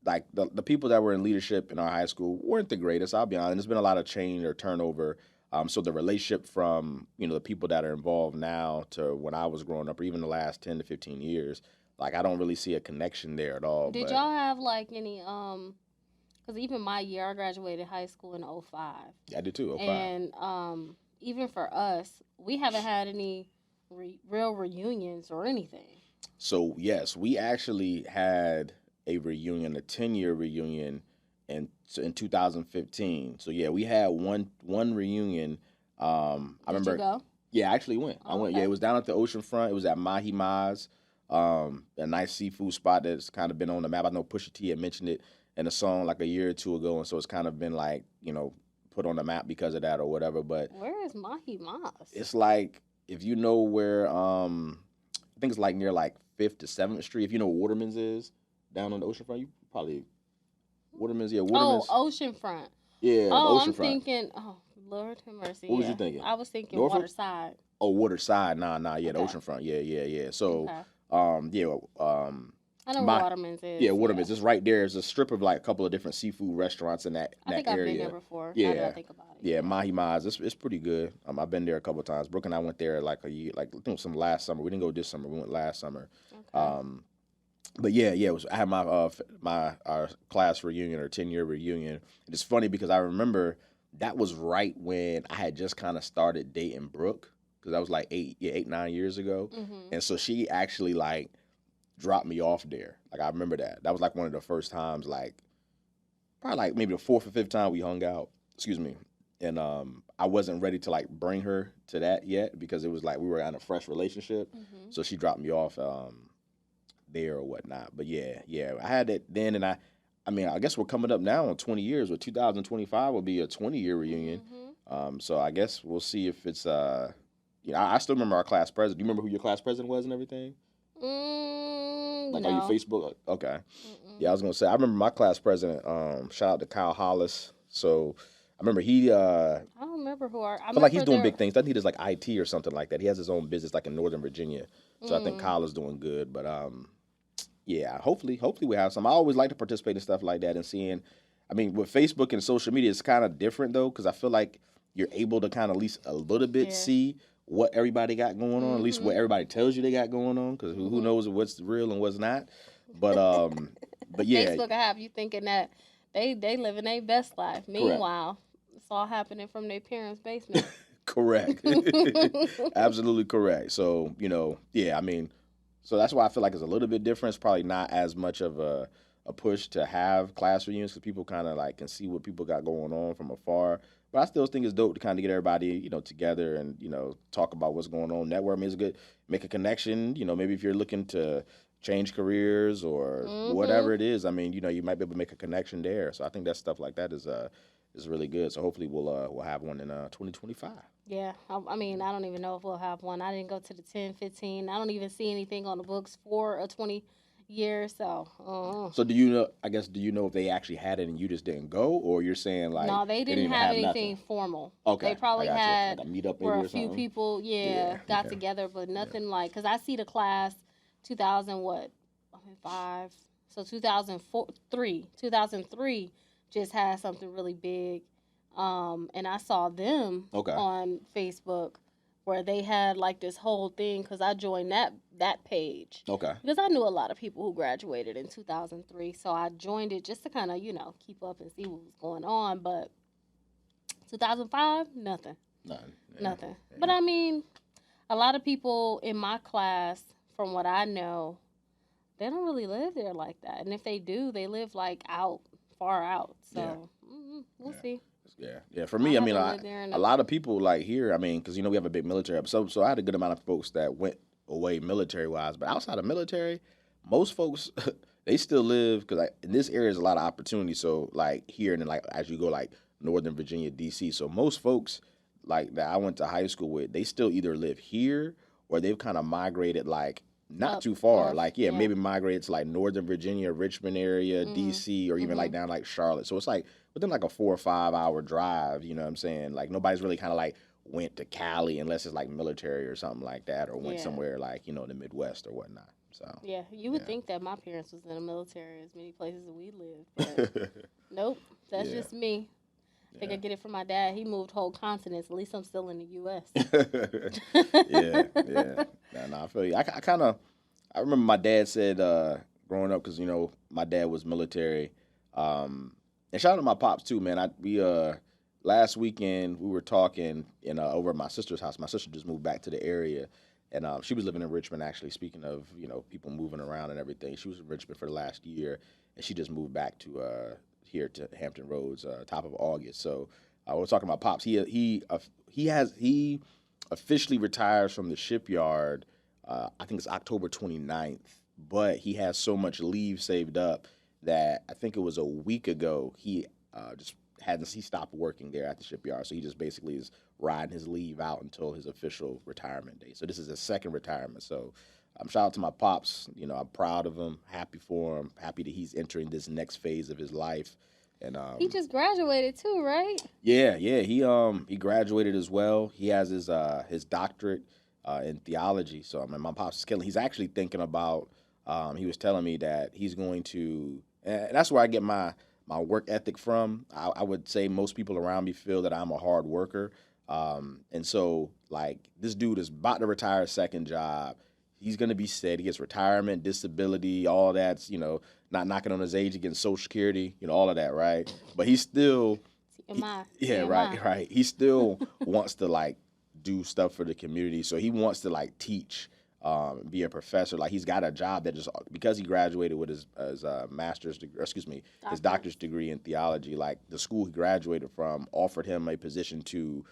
Speaker 1: like the people that were in leadership in our high school weren't the greatest. I'll be honest. There's been a lot of change or turnover. So the relationship from, the people that are involved now to when I was growing up, or even the last 10 to 15 years, I don't really see a connection there at all.
Speaker 2: Did y'all have any, because even my year, I graduated high school in 05.
Speaker 1: Yeah, I did too, 05.
Speaker 2: And even for us, we haven't had any real reunions or anything.
Speaker 1: So yes, we actually had a reunion, a 10-year reunion in 2015. So yeah, we had one reunion. I remember.
Speaker 2: Did you go?
Speaker 1: Yeah, I actually went. I went.
Speaker 2: Okay.
Speaker 1: Yeah, it was down at the oceanfront. It was at Mahi Maz, a nice seafood spot that's kind of been on the map. I know Pusha T had mentioned it in a song like a year or two ago, and so it's kind of been put on the map because of that or whatever. But
Speaker 2: where is Mahi Maz?
Speaker 1: It's like if you know where I think it's near 5th to 7th Street. If you know where Waterman's is down on the oceanfront, you probably. Waterman's, yeah. Waterman's.
Speaker 2: Oh, oceanfront.
Speaker 1: Yeah,
Speaker 2: oceanfront.
Speaker 1: I'm
Speaker 2: thinking, Lord have mercy.
Speaker 1: What was you thinking?
Speaker 2: I was thinking
Speaker 1: Norfolk?
Speaker 2: Waterside.
Speaker 1: Oh, Waterside. Nah, yeah,
Speaker 2: Okay.
Speaker 1: the oceanfront. Yeah. So,
Speaker 2: I know where Waterman's is.
Speaker 1: Yeah, Waterman's. It's right there. There's a strip of a couple of different seafood restaurants in that
Speaker 2: I think
Speaker 1: area.
Speaker 2: I've been there before.
Speaker 1: Yeah.
Speaker 2: Now that I think about it.
Speaker 1: Yeah, Mahi Maz. It's pretty good. I've been there a couple of times. Brooke and I went there a year, I think it was some last summer. We didn't go this summer. We went last summer.
Speaker 2: Okay.
Speaker 1: But yeah, I had our class reunion or 10-year reunion. And it's funny because I remember that was right when I had just kind of started dating Brooke because that was 9 years ago.
Speaker 2: Mm-hmm.
Speaker 1: And so she actually dropped me off there. I remember that. That was one of the first times, probably maybe the 4th or 5th time we hung out. Excuse me. And I wasn't ready to bring her to that yet because it was we were in a fresh relationship.
Speaker 2: Mm-hmm.
Speaker 1: So she dropped me off there or whatnot. But yeah, I had it then, and I guess we're coming up now on 20 years. With 2025 will be a 20-year reunion.
Speaker 2: Mm-hmm.
Speaker 1: So I guess we'll see if it's I still remember our class president. Do you remember who your class president was and everything?
Speaker 2: No.
Speaker 1: On your Facebook? Okay.
Speaker 2: Mm-mm.
Speaker 1: Yeah, I was gonna say I remember my class president. Shout out to Kyle Hollis. So I remember he. I
Speaker 2: don't remember who I
Speaker 1: feel like he's doing big things. I think he does IT or something like that. He has his own business in Northern Virginia. So I think Kyle is doing good. But Yeah, hopefully we have some. I always like to participate in stuff like that and seeing. I mean, with Facebook and social media, it's kind of different though, because I feel like you're able to kind of at least a little bit
Speaker 2: Yeah.
Speaker 1: see what everybody got going on, at least what
Speaker 2: Mhm.
Speaker 1: everybody tells you they got going on, because who
Speaker 2: Mhm.
Speaker 1: knows what's real and what's not. But but yeah,
Speaker 2: Facebook will have you thinking that they living their best life.
Speaker 1: correct.
Speaker 2: Meanwhile, it's all happening from their parents' basement.
Speaker 1: Correct. Absolutely correct. So, yeah, I mean, so that's why I feel like it's a little bit different. It's probably not as much of a push to have class reunions because people kind of like can see what people got going on from afar. But I still think it's dope to kind of get everybody, together and, talk about what's going on. Network is good. Make a connection. Maybe if you're looking to change careers or
Speaker 2: Mhm.
Speaker 1: whatever it is, I mean, you might be able to make a connection there. So I think that stuff like that is really good. So hopefully we'll have one in 2025.
Speaker 2: Yeah, I mean, I don't even know if we'll have one. I didn't go to the 10, 15. I don't even see anything on the books for a 20 year. So,
Speaker 1: So do you know? I guess do you know if they actually had it and you just didn't go, or you're saying like
Speaker 2: no, they
Speaker 1: they didn't
Speaker 2: didn't
Speaker 1: even
Speaker 2: have
Speaker 1: have nothing?
Speaker 2: anything formal. They
Speaker 1: Okay, I
Speaker 2: probably
Speaker 1: got you. Like
Speaker 2: had
Speaker 1: a meetup
Speaker 2: where
Speaker 1: maybe
Speaker 2: a
Speaker 1: or
Speaker 2: few
Speaker 1: something.
Speaker 2: people,
Speaker 1: Yeah.
Speaker 2: yeah, got
Speaker 1: Okay.
Speaker 2: together, but
Speaker 1: Yeah.
Speaker 2: nothing like, because I see the class 2000, what, I mean, 5. So 2003 just had something really big. And I saw them
Speaker 1: Okay.
Speaker 2: on Facebook where they had like this whole thing because I joined that page
Speaker 1: Okay.
Speaker 2: because I knew a lot of people who graduated in 2003. So I joined it just to kind of, keep up and see what was going on. But 2005, nothing.
Speaker 1: None. Yeah.
Speaker 2: Nothing. But
Speaker 1: Yeah.
Speaker 2: I mean, a lot of people in my class, from what I know, they don't really live there like that. And if they do, they live like out, far out.
Speaker 1: Yeah.
Speaker 2: So we'll
Speaker 1: Yeah.
Speaker 2: see.
Speaker 1: Yeah. For
Speaker 2: I
Speaker 1: me, I mean,
Speaker 2: haven't lived there in
Speaker 1: a lot of people like here. I mean, because we have a big military episode, so I had a good amount of folks that went away military wise. But outside of military, most folks they still live because like in this area is a lot of opportunity. So like here and then like as you go like Northern Virginia, D.C. So most folks like that I went to high school with, they still either live here or they've kind of migrated like not
Speaker 2: up
Speaker 1: too far.
Speaker 2: north.
Speaker 1: Like yeah,
Speaker 2: Yeah.
Speaker 1: maybe migrated to like Northern Virginia, Richmond area,
Speaker 2: Mhm.
Speaker 1: D.C. or even like
Speaker 2: Mhm.
Speaker 1: down like Charlotte. So it's like within like a 4 or 5 hour drive. You know what I'm saying? Like nobody's really kind of like went to Cali unless it's like military or something like that, or went
Speaker 2: Yeah.
Speaker 1: somewhere like the Midwest or whatnot. So
Speaker 2: Yeah. You would
Speaker 1: yeah.
Speaker 2: think that my parents was in the military as many places that we lived, but nope. That's
Speaker 1: Yeah.
Speaker 2: just me. I think I get it from my dad. He moved whole continents. At least I'm still in the U.S.
Speaker 1: Yeah, yeah. Nah, I feel you. I remember my dad said growing up because my dad was military. And shout out to my pops too, man. We last weekend we were talking in over at my sister's house. My sister just moved back to the area, and she was living in Richmond actually. Speaking of people moving around and everything, she was in Richmond for the last year, and she just moved back to here to Hampton Roads, top of August. So we're talking about pops. He officially retires from the shipyard. I think it's October 29th, but he has so much leave saved up that I think it was a week ago he just hadn't he stopped working there at the shipyard. So he just basically is riding his leave out until his official retirement date. So this is his second retirement. So shout out to my pops. I'm proud of him, happy for him, happy that he's entering this next phase of his life. And
Speaker 2: He just graduated too, right?
Speaker 1: yeah, he graduated as well. He has his doctorate in theology. So I mean, my pops is killing. He's actually thinking about. He was telling me that he's going to, and that's where I get my work ethic from. I would say most people around me feel that I'm a hard worker, and so like this dude is about to retire his second job. He's gonna be set. He gets retirement, disability, all that's not knocking on his age, against Social Security, all of that, right? But he's still,
Speaker 2: TMI.
Speaker 1: yeah,
Speaker 2: TMI.
Speaker 1: right. He still wants to like do stuff for the community, so he wants to like teach, be a professor. Like he's got a job that just because he graduated with his master's degree, excuse me, his
Speaker 2: Doctor.
Speaker 1: doctor's degree in theology. Like the school he graduated from offered him a position to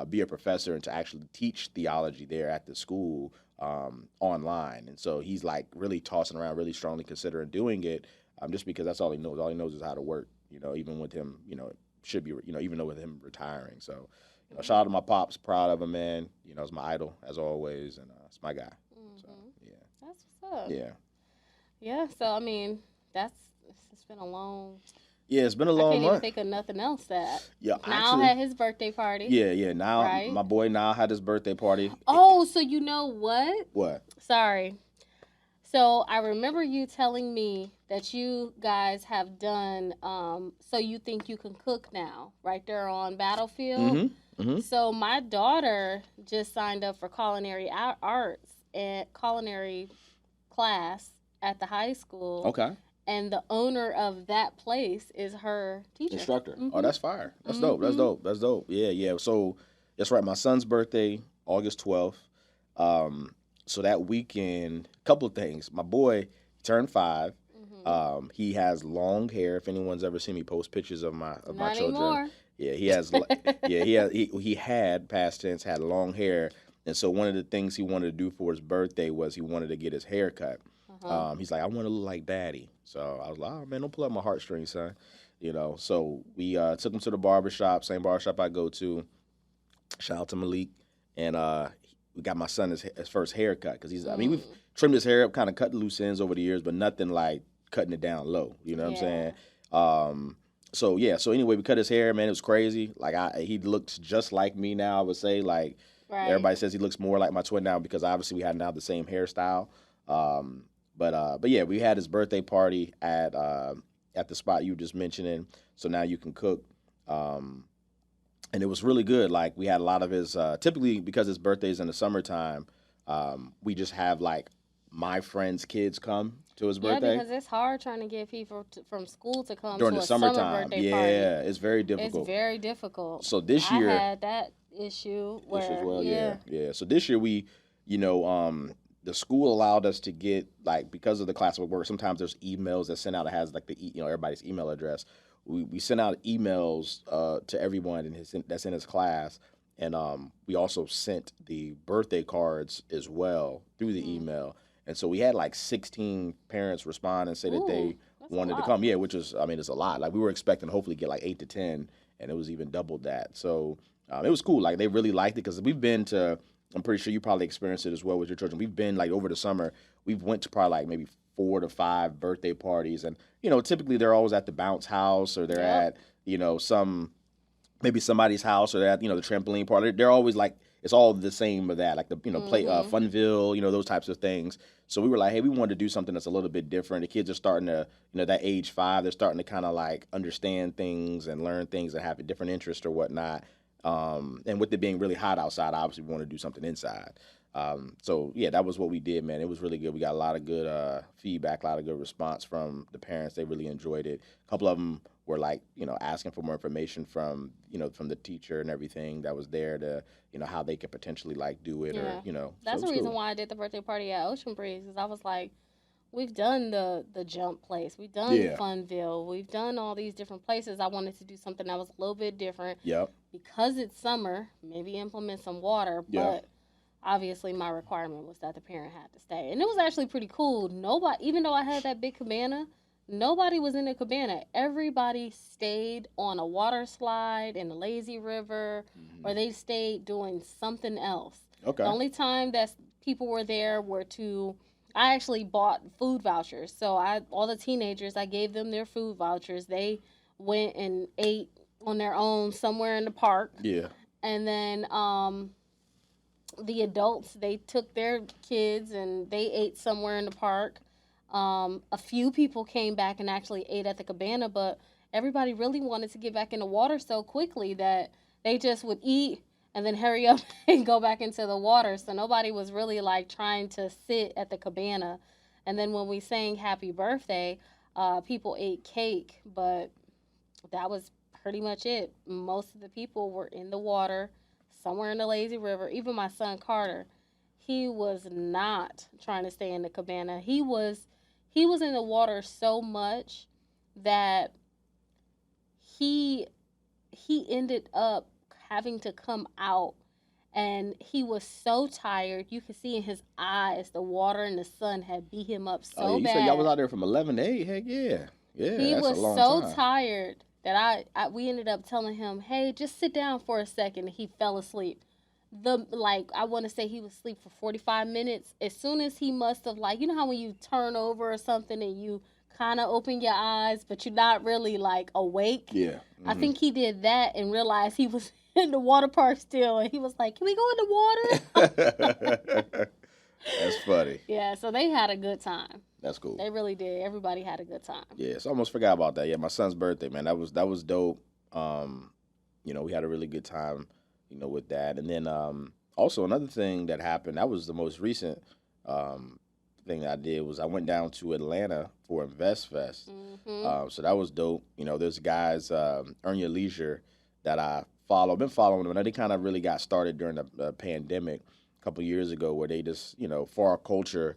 Speaker 1: be a professor and to actually teach theology there at the school online. And so he's like really tossing around, really strongly considering doing it, just because that's all he knows. All he knows is how to work. Even with him, should be, even though with him retiring. So, shout out to my pops, proud of him, man. It's my idol as always, and it's my guy. So yeah,
Speaker 2: That's what's up.
Speaker 1: yeah,
Speaker 2: Yeah. So I mean, it's been a long.
Speaker 1: yeah. It's been a
Speaker 2: I
Speaker 1: long
Speaker 2: can't even
Speaker 1: month.
Speaker 2: think of nothing else that.
Speaker 1: Yeah,
Speaker 2: Now
Speaker 1: actually,
Speaker 2: had his birthday party.
Speaker 1: yeah. Now
Speaker 2: Right.
Speaker 1: my boy now had his birthday party.
Speaker 2: Oh, so you know what?
Speaker 1: What?
Speaker 2: Sorry. So I remember you telling me that you guys have done. So you think you can cook now, right there on Battlefield.
Speaker 1: Mm-hmm. Mm-hmm.
Speaker 2: So my daughter just signed up for culinary arts and culinary class at the high school,
Speaker 1: Okay.
Speaker 2: and the owner of that place is her teacher.
Speaker 1: Instructor. Oh,
Speaker 2: Mm-hmm.
Speaker 1: that's fire. That's dope. That's
Speaker 2: Mm-hmm.
Speaker 1: dope. That's dope. Yeah, yeah. So that's right. My son's birthday, August 12th. So that weekend, a couple of things. My boy turned 5.
Speaker 2: Mm-hmm.
Speaker 1: He has long hair. If anyone's ever seen me post pictures of my
Speaker 2: Not
Speaker 1: children,
Speaker 2: anymore.
Speaker 1: yeah, he had past tense had long hair, and so one of the things he wanted to do for his birthday was he wanted to get his hair cut. He's like, I want to look like daddy. So I was like, oh man, don't pull up my heartstrings, son. So we took him to the barbershop, same barbershop I go to. Shout out to Malik, and we got my son his first haircut because I mean, we've trimmed his hair up, kind of cut the loose ends over the years, but nothing like cutting it down low. You know what I'm saying? So anyway, we cut his hair, man. It was crazy. Like he looks just like me now. I would say like everybody says he looks more like my twin now because obviously we had now the same hairstyle. But yeah, we had his birthday party at the spot you were just mentioning. So now you can cook. And it was really good. Like we had a lot of his typically because his birthday's in the summertime, we just have like my friends' kids come to his birthday.
Speaker 2: Yeah, because it's hard trying to get people from school to come
Speaker 1: during
Speaker 2: to
Speaker 1: the
Speaker 2: a summer
Speaker 1: summertime.
Speaker 2: birthday
Speaker 1: Yeah,
Speaker 2: party.
Speaker 1: it's very difficult.
Speaker 2: It's very difficult.
Speaker 1: So this year
Speaker 2: I had that issue where
Speaker 1: as well. Yeah. So this year we, the school allowed us to get like because of the classwork work. Sometimes there's emails that sent out that has like everybody's email address. We sent out emails to everyone that's in his class, and we also sent the birthday cards as well through the email. And so we had like 16 parents respond and say that they wanted to come. Yeah, which is, I mean, it's a lot. Like we were expecting to hopefully get like 8 to 10, and it was even double that. So it was cool. Like they really liked it because we've been to. I'm pretty sure you probably experienced it as well with your children. We've been like over the summer. We've went to probably like maybe 4 to 5 birthday parties, and typically they're always at the bounce house or they're at maybe somebody's house or they're at the trampoline park. They're always like it's all the same of that, like the play Funville, those types of things. So we were like, hey, we wanted to do something that's a little bit different. The kids are starting to that age 5, they're starting to kind of like understand things and learn things and have a different interest or whatnot. And with it being really hot outside, obviously we want to do something inside. So yeah, that was what we did, man. It was really good. We got a lot of good feedback, a lot of good response from the parents. They really enjoyed it. A couple of them were like, asking for more information from the teacher and everything that was there to, how they could potentially like do it or.
Speaker 2: That's
Speaker 1: so
Speaker 2: the reason
Speaker 1: cool.
Speaker 2: why I did the birthday party at Ocean Breeze because I was like, we've done the jump place, we've done Funville, we've done all these different places. I wanted to do something that was a little bit different.
Speaker 1: Yep.
Speaker 2: Because it's summer, maybe implement some water, but obviously my requirement was that the parent had to stay. And it was actually pretty cool. Nobody, even though I had that big cabana, nobody was in the cabana. Everybody stayed on a water slide in the lazy river, or they stayed doing something else.
Speaker 1: Okay.
Speaker 2: The only time that people were there were I actually bought food vouchers. So all the teenagers, I gave them their food vouchers. They went and ate on their own somewhere in the park.
Speaker 1: Yeah.
Speaker 2: And then the adults, they took their kids and they ate somewhere in the park. A few people came back and actually ate at the cabana, but everybody really wanted to get back in the water so quickly that they just would eat and then hurry up and go back into the water. So nobody was really like trying to sit at the cabana. And then when we sang happy birthday, people ate cake, but that was pretty much it. Most of the people were in the water, somewhere in the lazy river. Even my son Carter, he was not trying to stay in the cabana. He was in the water so much that he ended up having to come out, and he was so tired. You could see in his eyes the water and the sun had beat him up so
Speaker 1: you
Speaker 2: bad.
Speaker 1: said y'all was out there from 11 to 8. Heck yeah.
Speaker 2: He
Speaker 1: that's
Speaker 2: was
Speaker 1: a long
Speaker 2: so
Speaker 1: time.
Speaker 2: tired that we ended up telling him, hey, just sit down for a second, and he fell asleep. I want to say he was asleep for 45 minutes. As soon as he must have, like, you know how when you turn over or something and you kind of open your eyes, but you're not really, like, awake?
Speaker 1: Yeah. Mm-hmm.
Speaker 2: I think he did that and realized he was in the water park still, and he was like, can we go in the water?
Speaker 1: That's funny.
Speaker 2: Yeah, so they had a good time.
Speaker 1: That's cool.
Speaker 2: They really did. Everybody had a good time.
Speaker 1: Yeah, so I almost forgot about that. Yeah, my son's birthday, man. That was dope. Um, we had a really good time, with that. And then also another thing that happened, that was the most recent um, thing that I did was I went down to Atlanta for Invest Fest. So that was dope. There's guys, Earn Your Leisure, that I follow. Been following them, and they kind of really got started during the pandemic a couple years ago, where they just, for our culture,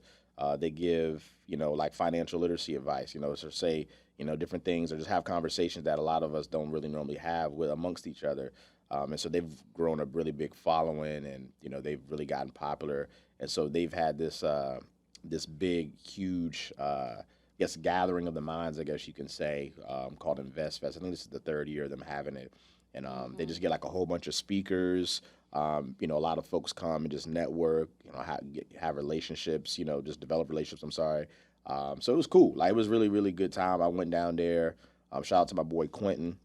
Speaker 1: they give, like financial literacy advice, so say, different things, or just have conversations that a lot of us don't really normally have with amongst each other. And so they've grown a really big following, and they've really gotten popular. And so they've had this big, huge, I guess, gathering of the minds, I guess you can say, called Invest Fest. I think this is the third year of them having it, and they just get like a whole bunch of speakers. A lot of folks come and just network, have relationships, just develop relationships. I'm sorry. So it was cool. Like, it was really, really good time. I went down there. Shout out to my boy Quentin.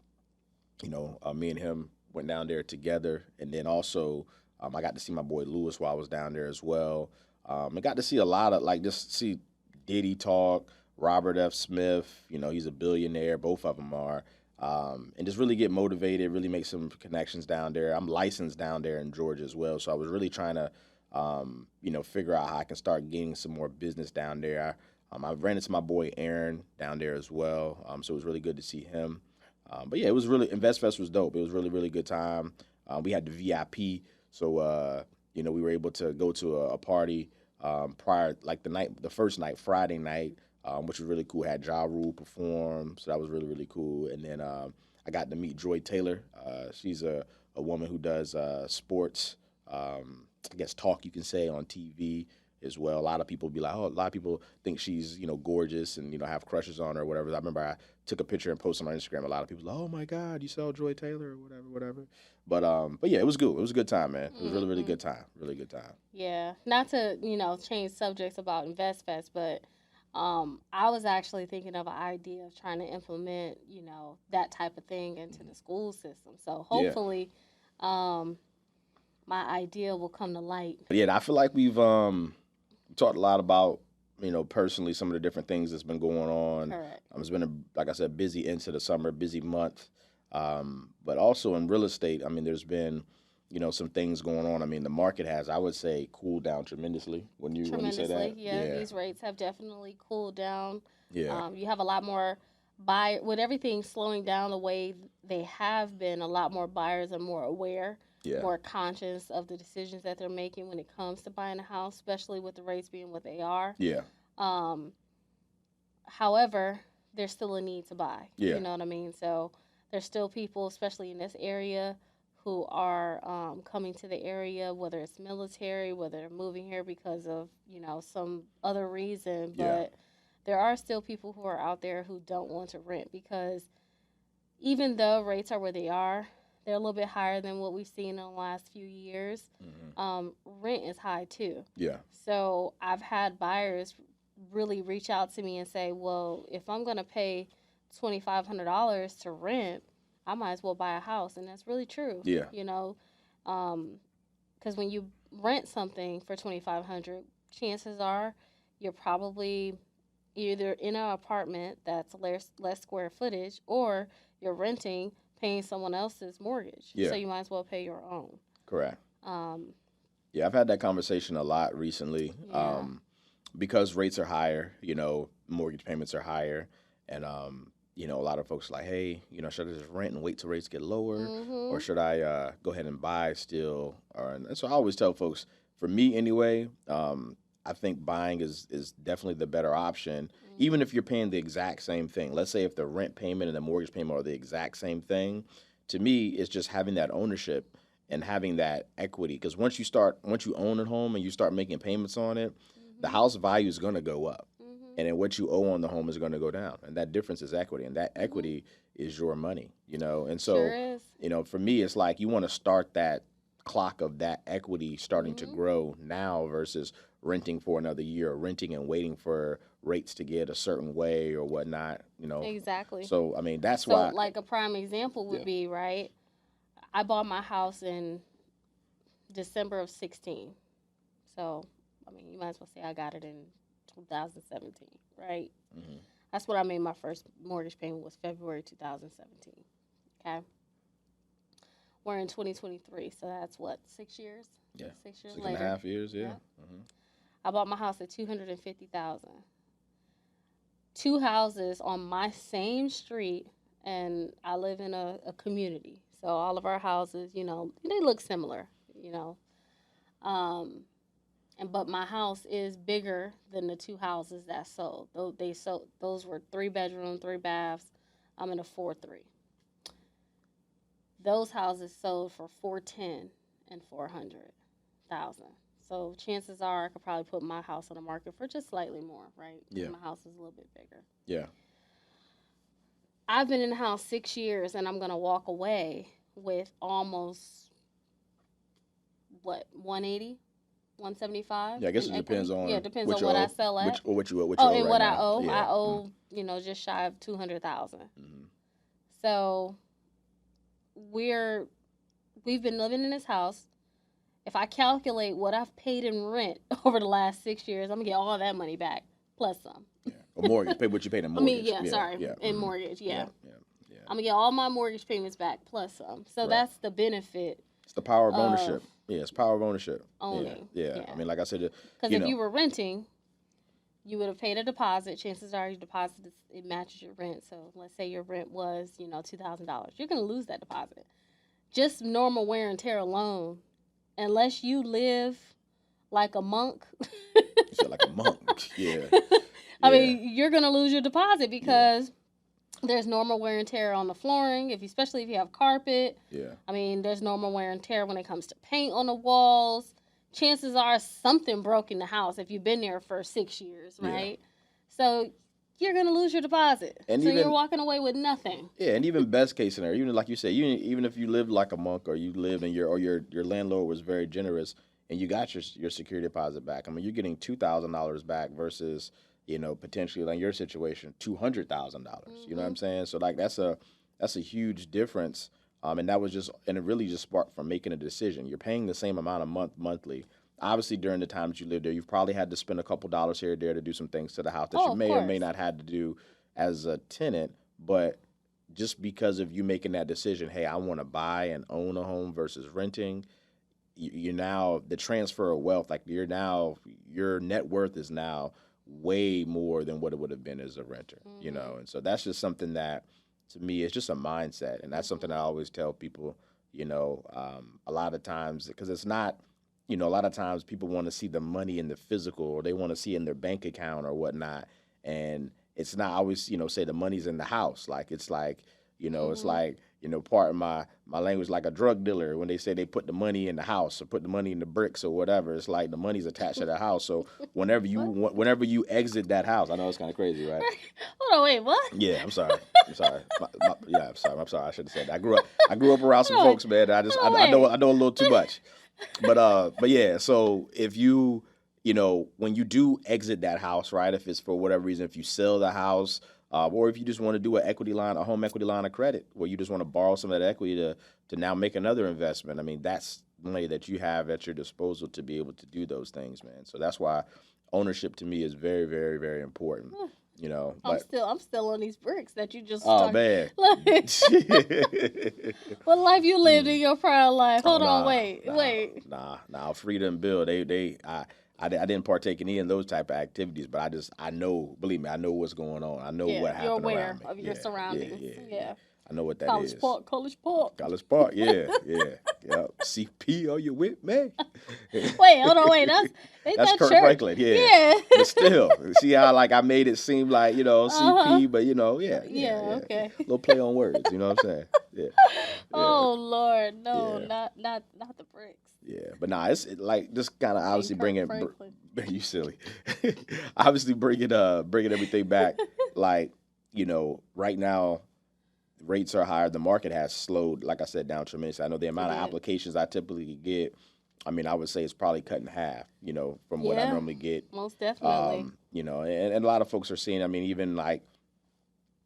Speaker 1: Me and him went down there together, and then also I got to see my boy Lewis while I was down there as well. I got to see a lot of, like, just see Diddy talk, Robert F. Smith. He's a billionaire. Both of them are. And just really get motivated, really make some connections down there. I'm licensed down there in Georgia as well, so I was really trying to, figure out how I can start getting some more business down there. I ran into my boy Aaron down there as well, so it was really good to see him. But yeah, it was really, InvestFest was dope. It was really, really good time. We had the VIP, so we were able to go to a party prior, like the first night, Friday night, which was really cool. Had Ja Rule perform, so that was really, really cool. And then I got to meet Joy Taylor. She's a woman who does sports, I guess, talk, you can say, on TV as well. A lot of people be like, oh, a lot of people think she's, gorgeous and, have crushes on her or whatever. I remember I took a picture and posted on Instagram. A lot of people like, oh my God, you saw Joy Taylor or whatever. But yeah, it was good. It was a good time, man. It was really, really good time. Really good time.
Speaker 2: Yeah. Not to, change subjects about InvestFest, but I was actually thinking of an idea of trying to implement, that type of thing into the school system. So hopefully, my idea will come to light.
Speaker 1: Yeah, I feel like we've talked a lot about, personally, some of the different things that's been going on.
Speaker 2: Correct.
Speaker 1: It's been, like I said, busy into the summer, busy month. But also in real estate, there's been, some things going on. The market has, I would say, cooled down tremendously. When you say that?
Speaker 2: Yeah, these rates have definitely cooled down.
Speaker 1: Yeah.
Speaker 2: You have a lot more with everything slowing down the way they have been, a lot more buyers are more aware.
Speaker 1: Yeah.
Speaker 2: More conscious of the decisions that they're making when it comes to buying a house, especially with the rates being what they are.
Speaker 1: Yeah.
Speaker 2: However, there's still a need to buy.
Speaker 1: Yeah.
Speaker 2: You know what I mean? So there's still people, especially in this area, who are coming to the area, whether it's military, whether they're moving here because of, some other reason. But there are still people who are out there who don't want to rent, because even though rates are where they are, they're a little bit higher than what we've seen in the last few years. Mm-hmm. Rent is high too.
Speaker 1: Yeah.
Speaker 2: So I've had buyers really reach out to me and say, well, if I'm going to pay $2,500 to rent, I might as well buy a house. And that's really true.
Speaker 1: Yeah.
Speaker 2: Because when you rent something for $2,500, chances are you're probably either in an apartment that's less square footage, or you're renting, paying someone else's mortgage.
Speaker 1: Yeah.
Speaker 2: So you might as well pay your own.
Speaker 1: Correct. Yeah, I've had that conversation a lot recently.
Speaker 2: Yeah.
Speaker 1: Because rates are higher, mortgage payments are higher, and a lot of folks are like, hey, should I just rent and wait till rates get lower,
Speaker 2: Mm-hmm.
Speaker 1: or should I go ahead and buy still? And so I always tell folks, for me anyway, I think buying is definitely the better option, even if you're paying the exact same thing. Let's say if the rent payment and the mortgage payment are the exact same thing. To me, it's just having that ownership and having that equity. Because once you own a home and you start making payments on it, the house value is going to go up. And then what you owe on the home is going to go down. And that difference is equity. And that equity is your money, And so,
Speaker 2: Sure is.
Speaker 1: For me, it's like you want to start that clock of that equity starting to grow now versus renting for another year, or renting and waiting for rates to get a certain way or whatnot,
Speaker 2: Exactly.
Speaker 1: So, that's why.
Speaker 2: Like a prime example would be, right, I bought my house in December of 16. So I mean, you might as well say I got it in 2017, right?
Speaker 1: Mm-hmm.
Speaker 2: That's what I made my first mortgage payment was February 2017. Okay. We're in 2023, so that's what, 6 years?
Speaker 1: Yeah.
Speaker 2: 6 years
Speaker 1: Six
Speaker 2: later.
Speaker 1: and a half years, yeah.
Speaker 2: Yep.
Speaker 1: Mm-hmm.
Speaker 2: I bought my house at $250,000. Two houses on my same street, and I live in a community. So all of our houses, you know, they look similar, you know. But my house is bigger than the two houses that sold. They sold, those were 3 bedroom, 3 baths. I'm in a 4-3. Those houses sold for 410 and 400,000. So chances are I could probably put my house on the market for just slightly more, right?
Speaker 1: Yeah.
Speaker 2: My house is a little bit bigger.
Speaker 1: Yeah.
Speaker 2: I've been in the house 6 years, and I'm gonna walk away with almost what, 180, 175.
Speaker 1: Yeah, I guess it depends on
Speaker 2: depends
Speaker 1: what
Speaker 2: on
Speaker 1: you
Speaker 2: what
Speaker 1: owe,
Speaker 2: I sell at.
Speaker 1: what you owe
Speaker 2: And
Speaker 1: right
Speaker 2: what
Speaker 1: now.
Speaker 2: I owe,
Speaker 1: Yeah.
Speaker 2: I owe you know, just shy of 200,000.
Speaker 1: Mm-hmm.
Speaker 2: So we've been living in this house. If I calculate what I've paid in rent over the last 6 years, I'm gonna get all that money back plus some.
Speaker 1: Yeah. Or mortgage, pay what you paid in mortgage.
Speaker 2: In
Speaker 1: Mm-hmm.
Speaker 2: mortgage, yeah.
Speaker 1: Yeah.
Speaker 2: I'm gonna get all my mortgage payments back plus some. So
Speaker 1: Right.
Speaker 2: that's the benefit.
Speaker 1: It's the power of ownership. Yeah, it's power of ownership.
Speaker 2: Owning.
Speaker 1: Yeah. I mean, like I said,
Speaker 2: because if you were renting, you would have paid a deposit. Chances are your deposit it matches your rent. So let's say your rent was, you know, $2,000. You're gonna lose that deposit. Just normal wear and tear alone, unless you live like a monk.
Speaker 1: You said like a monk. Yeah.
Speaker 2: I mean, you're gonna lose your deposit because there's normal wear and tear on the flooring, especially if you have carpet.
Speaker 1: Yeah.
Speaker 2: I mean, there's normal wear and tear when it comes to paint on the walls. Chances are something broke in the house if you've been there for 6 years, right? Yeah. So you're gonna lose your deposit. And so you're walking away with nothing.
Speaker 1: Yeah, and even best case scenario, even like you said, even if you lived like a monk, or you lived in your landlord was very generous and you got your security deposit back. I mean, you're getting $2,000 back versus, you know, potentially like your situation, $200,000. Mm-hmm. You know what I'm saying? So like that's a huge difference. And that was it really just sparked from making a decision. You're paying the same amount of monthly. Obviously, during the times you lived there, you've probably had to spend a couple dollars here or there to do some things to the house that you may or may not had to do as a tenant. But just because of you making that decision, hey, I want to buy and own a home versus renting, you're now the transfer of wealth. Like your net worth is now way more than what it would have been as a renter. Mm-hmm. You know, and so that's just something that to me it's just a mindset, and that's something I always tell people. You know, a lot of times because it's not. You know, a lot of times people want to see the money in the physical, or they want to see it in their bank account or whatnot. And it's not always, you know, say the money's in the house. Like, it's like, you know, it's like, you know, part of my language, like a drug dealer, when they say they put the money in the house or put the money in the bricks or whatever, it's like the money's attached to the house. So whenever you exit that house, I know it's kind of crazy, right?
Speaker 2: Hold on, wait, what?
Speaker 1: Yeah, I'm sorry. I'm sorry. I'm sorry. I should have said that. I grew up around some folks, man. I know a little too much. But yeah, so if you know, when you do exit that house, right, if it's for whatever reason, if you sell the house, or if you just want to do a home equity line of credit, where you just want to borrow some of that equity to now make another investment, I mean, that's money that you have at your disposal to be able to do those things, man. So that's why ownership to me is very, very, very important. You know,
Speaker 2: I'm still on these bricks that you just.
Speaker 1: Oh man!
Speaker 2: What life you lived in your prior life? Hold on, wait.
Speaker 1: Nah. Frida and Bill, I didn't partake in any of those type of activities, but I know. Believe me, I know what's going on. I know what happened.
Speaker 2: You're aware
Speaker 1: around me.
Speaker 2: of your surroundings. Yeah.
Speaker 1: I know what that
Speaker 2: College
Speaker 1: is.
Speaker 2: College Park.
Speaker 1: Yeah. CP, are you with me?
Speaker 2: Wait, hold on, wait. That's
Speaker 1: Kurt
Speaker 2: church.
Speaker 1: Franklin, yeah. But still, see how like I made it seem like, you know, CP, but you know, yeah.
Speaker 2: Okay.
Speaker 1: A little play on words, you know what I'm saying? Yeah.
Speaker 2: Oh Lord, no, not the bricks.
Speaker 1: Yeah, but nah, it's like just kind of obviously bringing you silly. Obviously bringing everything back. Like, you know, right now rates are higher. The market has slowed, like I said, down tremendously. I know the amount of applications I typically get, I mean, I would say it's probably cut in half, you know, from what I normally get.
Speaker 2: Most definitely.
Speaker 1: You know, and a lot of folks are seeing, I mean, even like,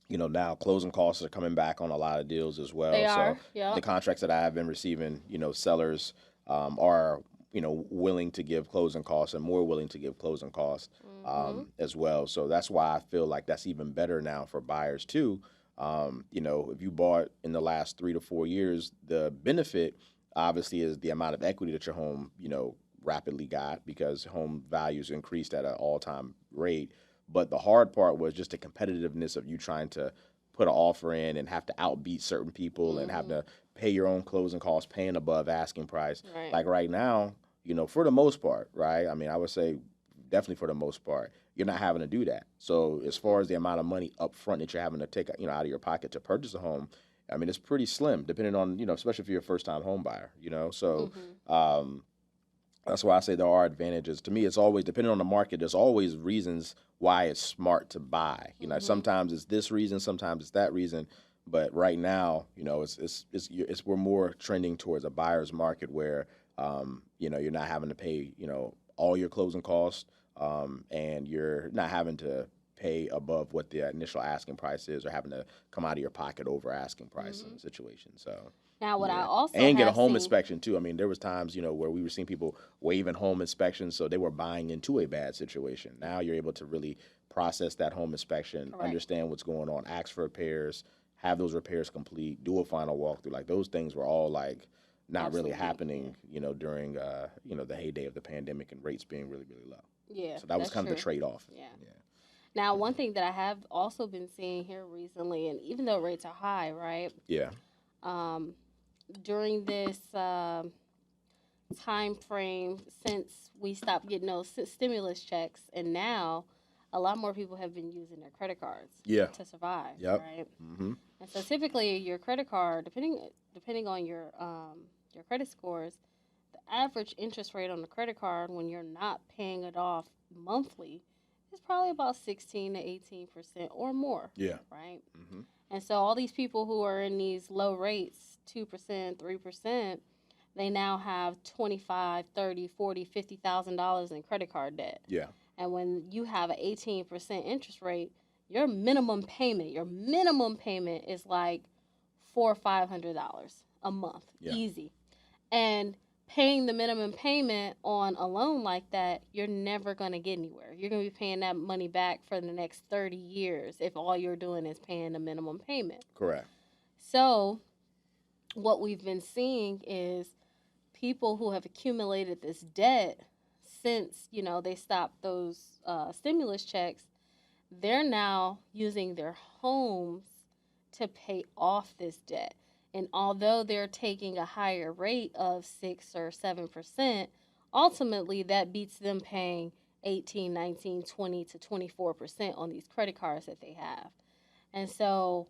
Speaker 1: you know, now closing costs are coming back on a lot of deals as well.
Speaker 2: They are,
Speaker 1: the contracts that I have been receiving, you know, sellers are willing to give closing costs and more willing to give closing costs
Speaker 2: Mm-hmm.
Speaker 1: as well. So that's why I feel like that's even better now for buyers too. If you bought in the last 3 to 4 years, the benefit obviously is the amount of equity that your home, rapidly got because home values increased at an all-time rate. But the hard part was just the competitiveness of you trying to put an offer in and have to outbeat certain people and have
Speaker 2: Mm-hmm.
Speaker 1: to pay your own closing costs, paying above asking price.
Speaker 2: Right.
Speaker 1: Like right now, for the most part, right? I mean, I would say definitely for the most part, you're not having to do that. So as far as the amount of money up front that you're having to take, out of your pocket to purchase a home, I mean, it's pretty slim, depending on, especially if you're a first-time home buyer, So
Speaker 2: Mm-hmm.
Speaker 1: that's why I say there are advantages. To me, it's always depending on the market. There's always reasons why it's smart to buy.
Speaker 2: Mm-hmm.
Speaker 1: Sometimes it's this reason, sometimes it's that reason. But right now, it's we're more trending towards a buyer's market where you're not having to pay all your closing costs, and you're not having to pay above what the initial asking price is, or having to come out of your pocket over asking price in
Speaker 2: Mm-hmm.
Speaker 1: the situation. So.
Speaker 2: Now, what I
Speaker 1: Yeah,
Speaker 2: also
Speaker 1: and get a
Speaker 2: have
Speaker 1: home
Speaker 2: seen.
Speaker 1: inspection too. I mean, there was times where we were seeing people waiving home inspections, so they were buying into a bad situation. Now you're able to really process that home inspection,
Speaker 2: Correct.
Speaker 1: understand what's going on, ask for repairs, have those repairs complete, do a final walkthrough. Like those things were all like not really
Speaker 2: Absolutely.
Speaker 1: happening, during the heyday of the pandemic and rates being really really low.
Speaker 2: Yeah,
Speaker 1: So that was
Speaker 2: that's
Speaker 1: kind of the
Speaker 2: true.
Speaker 1: trade off.
Speaker 2: Yeah.
Speaker 1: Yeah.
Speaker 2: Now, one thing that I have also been seeing here recently, and even though rates are high, right?
Speaker 1: Yeah.
Speaker 2: Um, during this time frame since we stopped getting those stimulus checks, and now a lot more people have been using their credit cards
Speaker 1: Yeah.
Speaker 2: to survive,
Speaker 1: Yep.
Speaker 2: right?
Speaker 1: Mm-hmm.
Speaker 2: And so typically, your credit card, depending on your credit scores, the average interest rate on the credit card when you're not paying it off monthly is probably about 16 to 18% or more,
Speaker 1: Yeah.
Speaker 2: right?
Speaker 1: Mm-hmm.
Speaker 2: And so all these people who are in these low rates, 2%, 3%, they now have 25, 30, 40, $50,000 in credit card debt.
Speaker 1: Yeah.
Speaker 2: And when you have an 18% interest rate, your minimum payment is like $400 or $500 a month,
Speaker 1: Yeah.
Speaker 2: easy. And paying the minimum payment on a loan like that, you're never going to get anywhere. You're going to be paying that money back for the next 30 years if all you're doing is paying the minimum payment.
Speaker 1: Correct.
Speaker 2: So, what we've been seeing is people who have accumulated this debt since, they stopped those stimulus checks, they're now using their homes to pay off this debt. And although they're taking a higher rate of 6 or 7%, ultimately that beats them paying 18, 19, 20 to 24% on these credit cards that they have. And so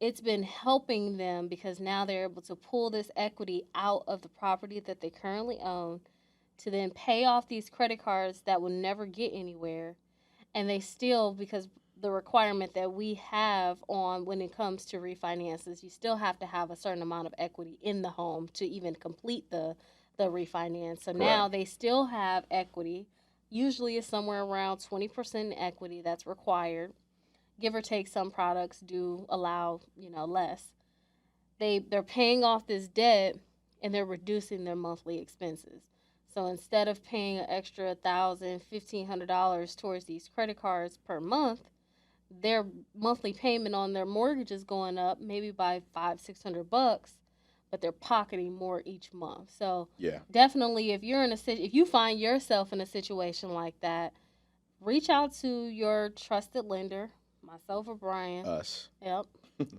Speaker 2: it's been helping them because now they're able to pull this equity out of the property that they currently own to then pay off these credit cards that will never get anywhere. And they still, because the requirement that we have on when it comes to refinances, you still have to have a certain amount of equity in the home to even complete the refinance. So now
Speaker 1: Correct.
Speaker 2: they still have equity. Usually it's somewhere around 20% equity that's required. Give or take, some products do allow, less. They're paying off this debt and they're reducing their monthly expenses. So instead of paying an extra $1,000, $1,500 towards these credit cards per month, their monthly payment on their mortgage is going up maybe by $500-$600, but they're pocketing more each month. So
Speaker 1: Yeah.
Speaker 2: definitely, if you find yourself in a situation like that, reach out to your trusted lender, myself or Brian.
Speaker 1: Us.
Speaker 2: Yep.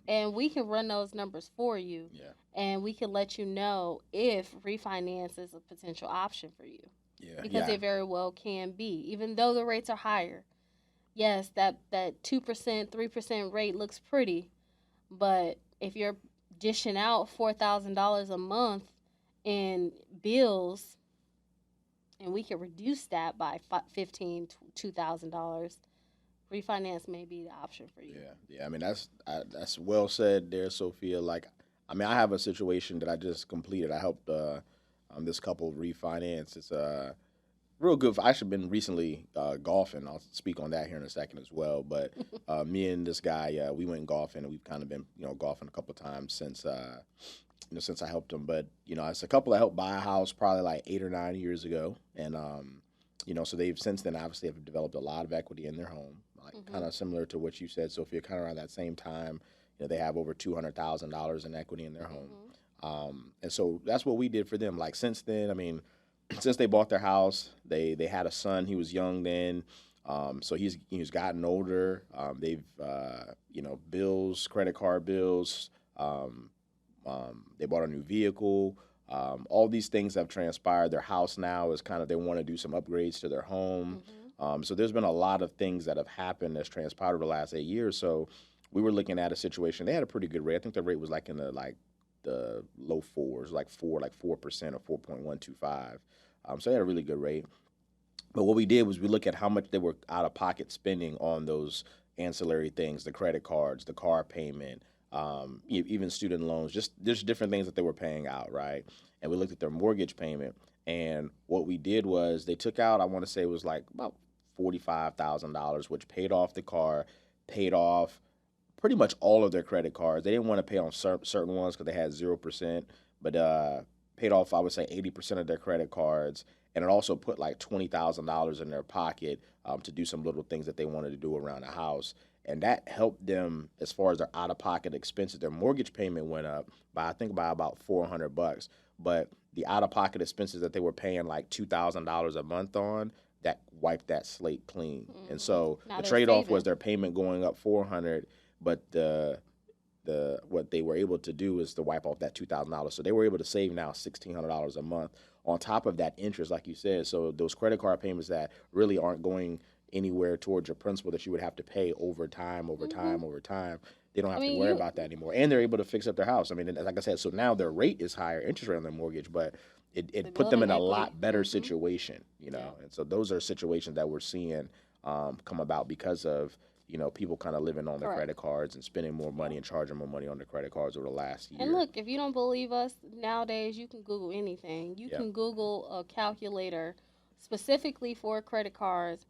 Speaker 2: And we can run those numbers for you.
Speaker 1: Yeah.
Speaker 2: And we can let you know if refinance is a potential option for you.
Speaker 1: Yeah.
Speaker 2: Because
Speaker 1: Yeah.
Speaker 2: it very well can be, even though the rates are higher. Yes, that 2%, 3% rate looks pretty, but if you're dishing out $4,000 a month in bills, and we can reduce that by $2,000, refinance may be the option for you.
Speaker 1: Yeah, yeah. I mean, that's well said there, Sophia. Like, I mean, I have a situation that I just completed. I helped this couple refinance. It's real good. I actually been recently golfing. I'll speak on that here in a second as well. But me and this guy, we went golfing, and we've kind of been golfing a couple times since since I helped them. But it's a couple that helped buy a house probably like 8 or 9 years ago, and so they've since then obviously have developed a lot of equity in their home, like kind of similar to what you said, Sophia. Kind of around that same time, they have over $200,000 in equity in their home, and so that's what we did for them. Like since then, I mean, since they bought their house, they had a son. He was young then. So he's gotten older. They've bills, credit card bills. They bought a new vehicle. All these things have transpired. Their house now is they want to do some upgrades to their home. So there's been a lot of things that have happened that's transpired over the last 8 years. So we were looking at a situation. They had a pretty good rate. I think the rate was like in the low fours, like 4% or 4.125. So they had a really good rate. But what we did was we look at how much they were out of pocket spending on those ancillary things, the credit cards, the car payment, even student loans, just there's different things that they were paying out, right? And we looked at their mortgage payment, and what we did was they took out, I want to say it was like about $45,000, which paid off the car, paid off pretty much all of their credit cards. They didn't want to pay on certain ones because they had 0%, but paid off, I would say, 80% of their credit cards. And it also put like $20,000 in their pocket to do some little things that they wanted to do around the house. And that helped them as far as their out-of-pocket expenses. Their mortgage payment went up by, I think, by about $400. But the out-of-pocket expenses that they were paying like $2,000 a month on, that wiped that slate clean. And so
Speaker 2: Now
Speaker 1: the
Speaker 2: they're
Speaker 1: trade-off
Speaker 2: saving.
Speaker 1: was their payment going up $400, but what they were able to do is to wipe off that $2,000. So they were able to save now $1,600 a month on top of that interest, like you said. So those credit card payments that really aren't going anywhere towards your principal that you would have to pay over time, they don't have to worry about that anymore. And they're able to fix up their house. I mean, like I said, so now their rate is higher, interest rate on their mortgage, but it put them in a lot better situation, And so those are situations that we're seeing come about because of people kind of living on their credit cards and spending more money and charging more money on their credit cards over the last year.
Speaker 2: And look, if you don't believe us, nowadays you can Google anything. You can Google a calculator specifically for credit cards,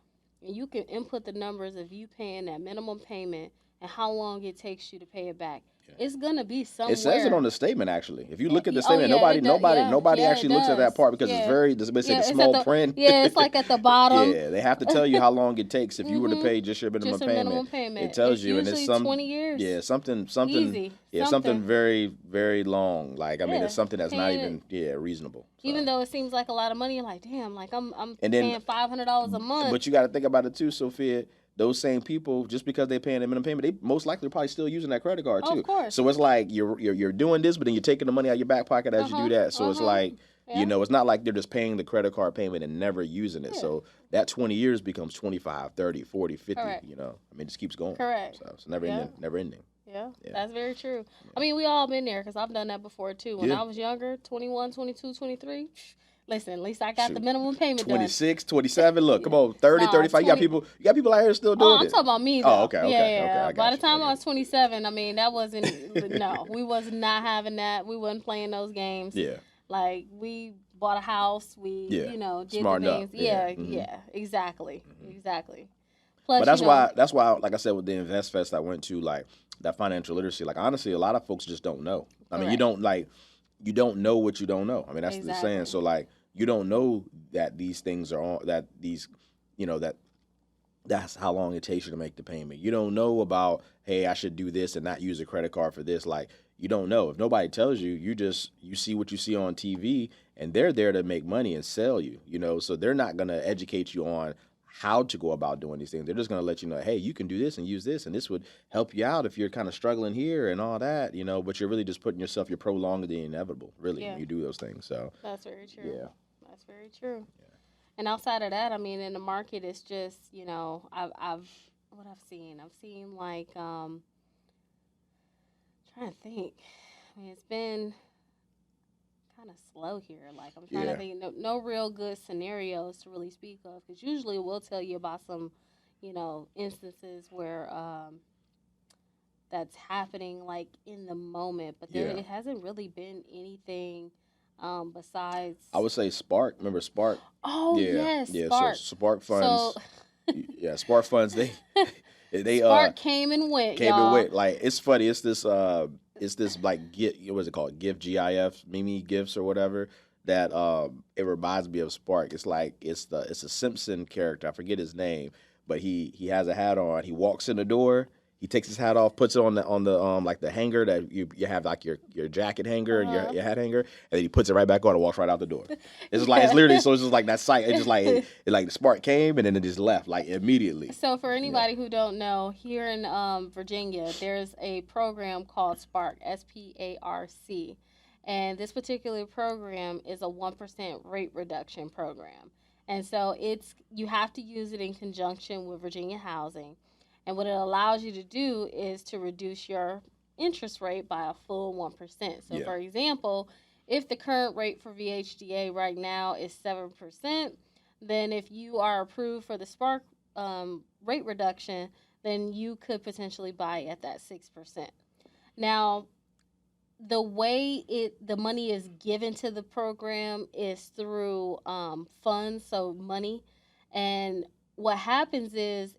Speaker 2: and you can input the numbers of you paying that minimum payment and how long it takes you to pay it back. It's gonna be somewhere.
Speaker 1: It says it on the statement, actually. If you look at the statement, nobody actually looks at that part because it's basically small print.
Speaker 2: Yeah, it's like at the bottom.
Speaker 1: Yeah, they have to tell you how long it takes if you were to pay just your minimum payment. It tells you, and it's
Speaker 2: 20 years.
Speaker 1: Yeah, something.
Speaker 2: Easy.
Speaker 1: Yeah, something very, very long. Like I mean, it's something that's not even reasonable. So.
Speaker 2: Even though it seems like a lot of money, you're like, damn, like I'm paying $500 a month.
Speaker 1: But you got to think about it too, Sophia. Those same people, just because they're paying a minimum payment, they most likely probably still using that credit card too.
Speaker 2: Of course.
Speaker 1: So it's like you're doing this, but then you're taking the money out of your back pocket as you do that. So it's like it's not like they're just paying the credit card payment and never using it. So that 20 years becomes 25, 30, 40, 50.
Speaker 2: Correct.
Speaker 1: I mean, it just keeps going.
Speaker 2: Correct.
Speaker 1: So it's never ending.
Speaker 2: Yeah, that's very true. I mean, we all been there because I've done that before too. When I was younger, 21, 22, 23. Listen, at least I got the minimum payment
Speaker 1: 26, 27, look, come on, 30, 35. 20, you got people out here still doing it.
Speaker 2: I'm talking about me, though.
Speaker 1: Oh, okay.
Speaker 2: Yeah. By the time I was 27, I mean, that wasn't, no, we was not having that. We wasn't playing those games.
Speaker 1: Yeah.
Speaker 2: Like, we bought a house. We, did
Speaker 1: Smart
Speaker 2: the things.
Speaker 1: enough.
Speaker 2: Yeah, exactly. Exactly.
Speaker 1: Plus, but that's why, like I said, with the Invest Fest I went to, like, that financial literacy, like, honestly, a lot of folks just don't know. I mean, you don't know what you don't know. I mean, that's the saying. So, like, you don't know that these things are on, that these, that's how long it takes you to make the payment. You don't know about, hey, I should do this and not use a credit card for this. Like, you don't know. If nobody tells you, you see what you see on TV, and they're there to make money and sell you, so they're not going to educate you on how to go about doing these things. They're just going to let you know, hey, you can do this and use this, and this would help you out if you're kind of struggling here and all that, but you're really just putting yourself, you're prolonging the inevitable, really, when you do those things. So
Speaker 2: that's very true.
Speaker 1: Yeah.
Speaker 2: That's very true. Yeah. And outside of that, I mean, in the market, it's just, I've seen like, trying to think. I mean, it's been kind of slow here. Like, I'm trying to think, no real good scenarios to really speak of, because usually we'll tell you about some, instances where that's happening like in the moment, but there it hasn't really been anything. Besides,
Speaker 1: I would say Spark. Remember Spark?
Speaker 2: Oh yes, Spark.
Speaker 1: So Spark funds. Spark funds. They
Speaker 2: Spark came and went.
Speaker 1: Like, it's funny. It's this it's this like what is it called? GIF, Mimi gifts or whatever. That it reminds me of Spark. It's like it's a Simpson character. I forget his name, but he has a hat on. He walks in the door. He takes his hat off, puts it on the like the hanger that you have like your jacket hanger and your hat hanger, and then he puts it right back on and walks right out the door. It's like it's literally so it's just like that sight. It's just like it like the spark came and then it just left like immediately.
Speaker 2: So for anybody who don't know, here in Virginia, there's a program called Spark, SPARC, and this particular program is a 1% rate reduction program, and so you have to use it in conjunction with Virginia Housing. And what it allows you to do is to reduce your interest rate by a full 1%. So, for example, if the current rate for VHDA right now is 7%, then if you are approved for the Spark rate reduction, then you could potentially buy at that 6%. Now, the way the money is given to the program is through funds, so money. And what happens is,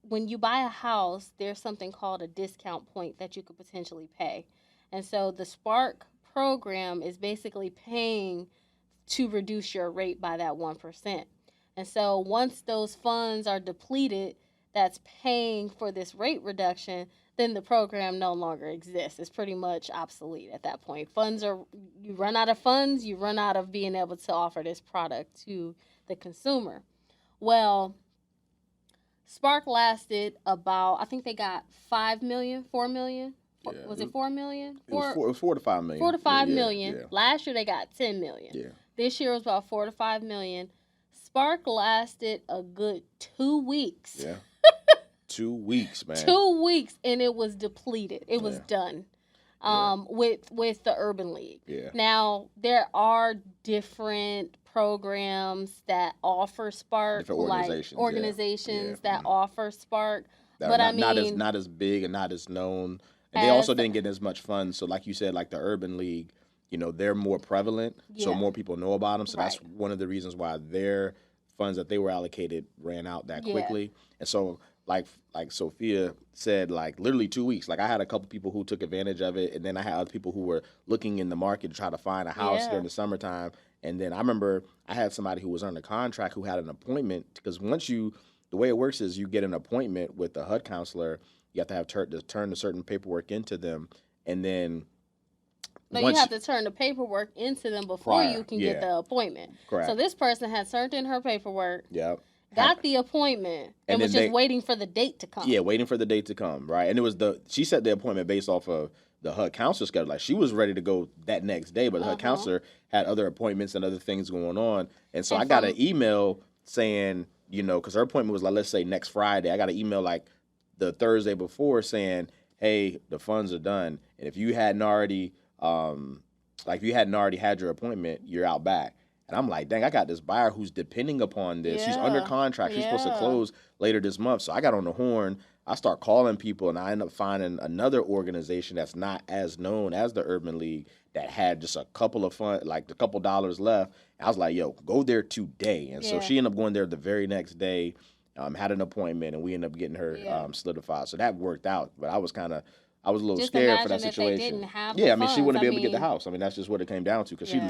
Speaker 2: when you buy a house, there's something called a discount point that you could potentially pay. And so the Spark program is basically paying to reduce your rate by that 1%. And so once those funds are depleted, that's paying for this rate reduction, then the program no longer exists. It's pretty much obsolete at that point. You run out of funds, you run out of being able to offer this product to the consumer. Well, Spark lasted about, I think they got 5 million, 4 million. Yeah, was it 4 million?
Speaker 1: It was 4 to 5 million.
Speaker 2: 4 to 5 million. Yeah. Last year they got 10 million.
Speaker 1: Yeah.
Speaker 2: This year was about 4 to 5 million. Spark lasted a good 2 weeks.
Speaker 1: Yeah. 2 weeks, man.
Speaker 2: 2 weeks, and it was depleted. It was done. With the Urban League.
Speaker 1: Yeah.
Speaker 2: Now there are different programs that offer Spark,
Speaker 1: different
Speaker 2: organizations that offer Spark,
Speaker 1: but not as big and not as known, and they also didn't get as much funds. So, like you said, like the Urban League, they're more prevalent, so more people know about them. So that's one of the reasons why their funds that they were allocated ran out that quickly, and so. Like Sophia said, like literally 2 weeks. Like I had a couple people who took advantage of it, and then I had other people who were looking in the market to try to find a house during the summertime. And then I remember I had somebody who was under contract who had an appointment, because the way it works is you get an appointment with a HUD counselor. You have to have turn a certain paperwork into them, and then.
Speaker 2: No, you have to turn the paperwork into them before you can get the appointment.
Speaker 1: Correct.
Speaker 2: So this person had turned in her paperwork.
Speaker 1: Yep.
Speaker 2: Got the appointment and was just waiting for the date to come.
Speaker 1: Yeah, waiting for the date to come, right? And it was she set the appointment based off of the HUD counselor schedule. Like she was ready to go that next day, but the HUD counselor had other appointments and other things going on. And so I got an email saying, because her appointment was like, let's say next Friday. I got an email like the Thursday before saying, hey, the funds are done. And if you hadn't already had your appointment, you're out back. And I'm like, dang, I got this buyer who's depending upon this. She's under contract. She's supposed to close later this month. So I got on the horn. I start calling people, and I end up finding another organization that's not as known as the Urban League that had just a couple of a couple dollars left. And I was like, yo, go there today. And so she ended up going there the very next day, had an appointment, and we ended up getting her solidified. So that worked out. But I was a little
Speaker 2: just
Speaker 1: scared for that
Speaker 2: if
Speaker 1: situation.
Speaker 2: They didn't have
Speaker 1: I mean,
Speaker 2: funds.
Speaker 1: she wouldn't be able to get the house. I mean, that's just what it came down to, because she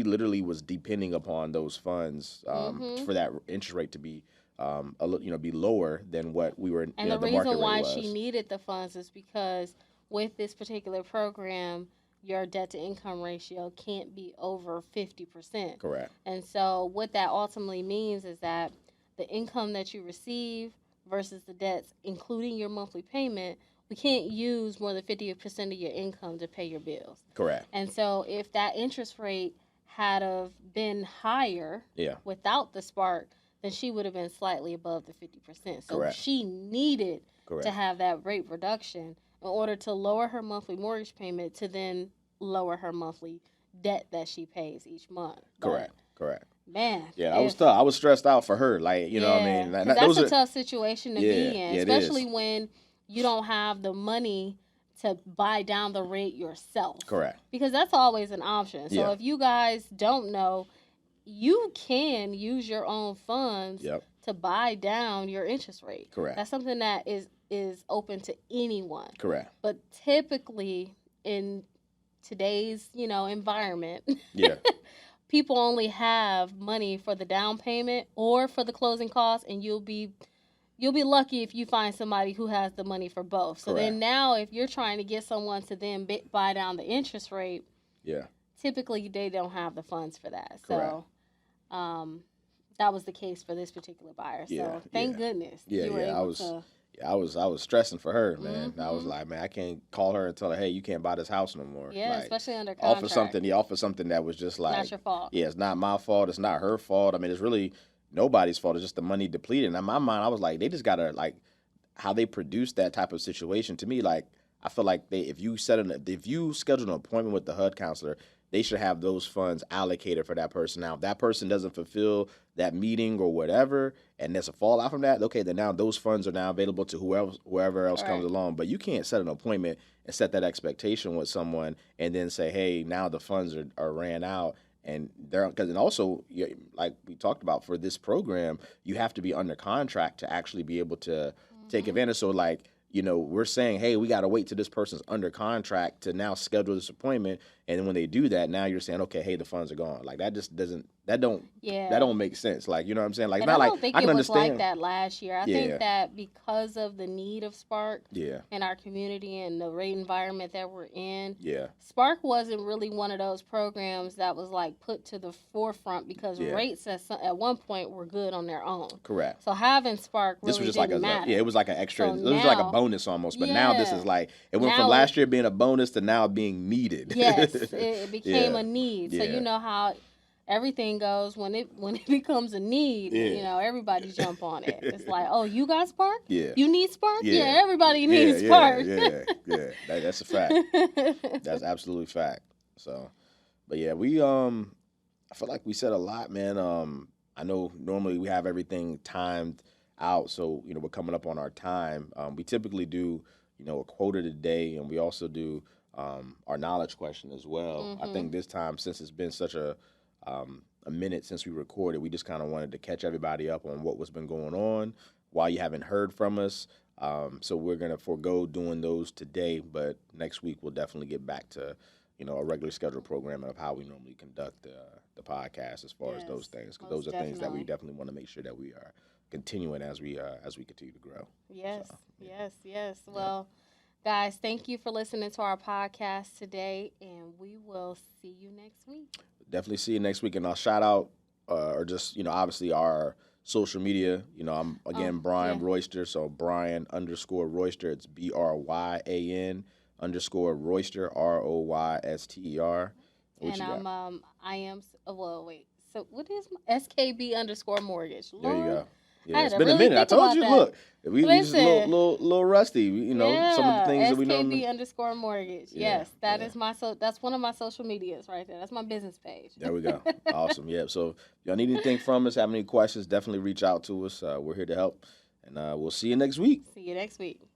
Speaker 1: literally was depending upon those funds for that interest rate to be be lower than what we were.
Speaker 2: And the reason why she needed the funds is because with this particular program, your debt to income ratio can't be over 50%.
Speaker 1: Correct.
Speaker 2: And so what that ultimately means is that the income that you receive versus the debts, including your monthly payment, we can't use more than 50% of your income to pay your bills.
Speaker 1: Correct.
Speaker 2: And so if that interest rate had have been higher without the Spark, then she would have been slightly above the 50%. So she needed to have that rate reduction in order to lower her monthly mortgage payment to then lower her monthly debt that she pays each month.
Speaker 1: Correct.
Speaker 2: Man.
Speaker 1: Yeah, I was tough. I was stressed out for her. Like, what I mean?
Speaker 2: That's a tough situation to be in, especially when you don't have the money to buy down the rate yourself.
Speaker 1: Correct.
Speaker 2: Because that's always an option. So if you guys don't know, you can use your own funds to to buy down your interest rate.
Speaker 1: Correct.
Speaker 2: That's something that is open to anyone.
Speaker 1: Correct.
Speaker 2: But typically in today's, environment,
Speaker 1: Yeah.
Speaker 2: people only have money for the down payment or for the closing costs, and you'll be lucky if you find somebody who has the money for both. So then now if you're trying to get someone to then buy down the interest rate, typically they don't have the funds for that. So that was the case for this particular buyer. So thank goodness you were able to.
Speaker 1: I was stressing for her, man. I was like, man, I can't call her and tell her, hey, you can't buy this house no more.
Speaker 2: Yeah,
Speaker 1: like,
Speaker 2: especially under contract.
Speaker 1: Offer something that was just like,
Speaker 2: not your fault.
Speaker 1: Yeah, it's not my fault. It's not her fault. I mean, it's really nobody's fault. It's just the money depleted. And in my mind, I was like, they just gotta like how they produce that type of situation. To me, like I feel like if you schedule an appointment with the HUD counselor, they should have those funds allocated for that person. Now, if that person doesn't fulfill that meeting or whatever, and there's a fallout from that, okay, then now those funds are now available to whoever else comes along. But you can't set an appointment and set that expectation with someone and then say, hey, now the funds are ran out. And also, like we talked about for this program, you have to be under contract to actually be able to take advantage. So like, we're saying, hey, we got to wait till this person's under contract to now schedule this appointment. And then when they do that, now you're saying, okay, hey, the funds are gone. Like that just that don't make sense. Like, you know what I'm saying? Like,
Speaker 2: and
Speaker 1: not
Speaker 2: I don't
Speaker 1: like
Speaker 2: think
Speaker 1: I can
Speaker 2: it was
Speaker 1: understand.
Speaker 2: like that last year. I think that because of the need of Spark in our community and the rate environment that we're in, Spark wasn't really one of those programs that was like put to the forefront because rates at one point were good on their own.
Speaker 1: Correct.
Speaker 2: So having Spark really
Speaker 1: this was just
Speaker 2: didn't
Speaker 1: like
Speaker 2: matter.
Speaker 1: it was like an extra.
Speaker 2: So
Speaker 1: it was like a bonus almost. But now this is like it went from last year being a bonus to now being needed.
Speaker 2: Yes, it became a need. So you know how everything goes when it becomes a need. Everybody jump on it. It's like, oh, you got Spark?
Speaker 1: Yeah.
Speaker 2: You need Spark? Yeah, everybody needs Spark.
Speaker 1: Yeah. That's a fact. That's absolutely fact. So, but yeah, we I feel like we said a lot, man. I know normally we have everything timed out, so we're coming up on our time. We typically do a quote of the day, and we also do our knowledge question as well. I think this time, since it's been such a minute since we recorded, we just kind of wanted to catch everybody up on what was been going on, why you haven't heard from us. So we're going to forego doing those today, but next week we'll definitely get back to, a regular scheduled programming of how we normally conduct the podcast as far as those things, because those are things that we definitely want to make sure that we are continuing as we continue to grow.
Speaker 2: Yes, so, yes. Well, guys, thank you for listening to our podcast today, and we will see you next week.
Speaker 1: Definitely see you next week, and I'll shout out, or just, obviously our social media. I'm, again, Bryan Royster, so Bryan_Royster. It's BRYAN_Royster, ROYSTER.
Speaker 2: And so what is my SKB_mortgage?
Speaker 1: There you go. Yeah,
Speaker 2: it's
Speaker 1: been a minute. I told you, look, we just a little rusty. Some of the things that we know.
Speaker 2: SKB_mortgage. Yes, is that's one of my social medias right there. That's my business page.
Speaker 1: There we go. Awesome. Yeah. So if y'all need anything from us, have any questions, definitely reach out to us. We're here to help, and we'll see you next week.
Speaker 2: See you next week.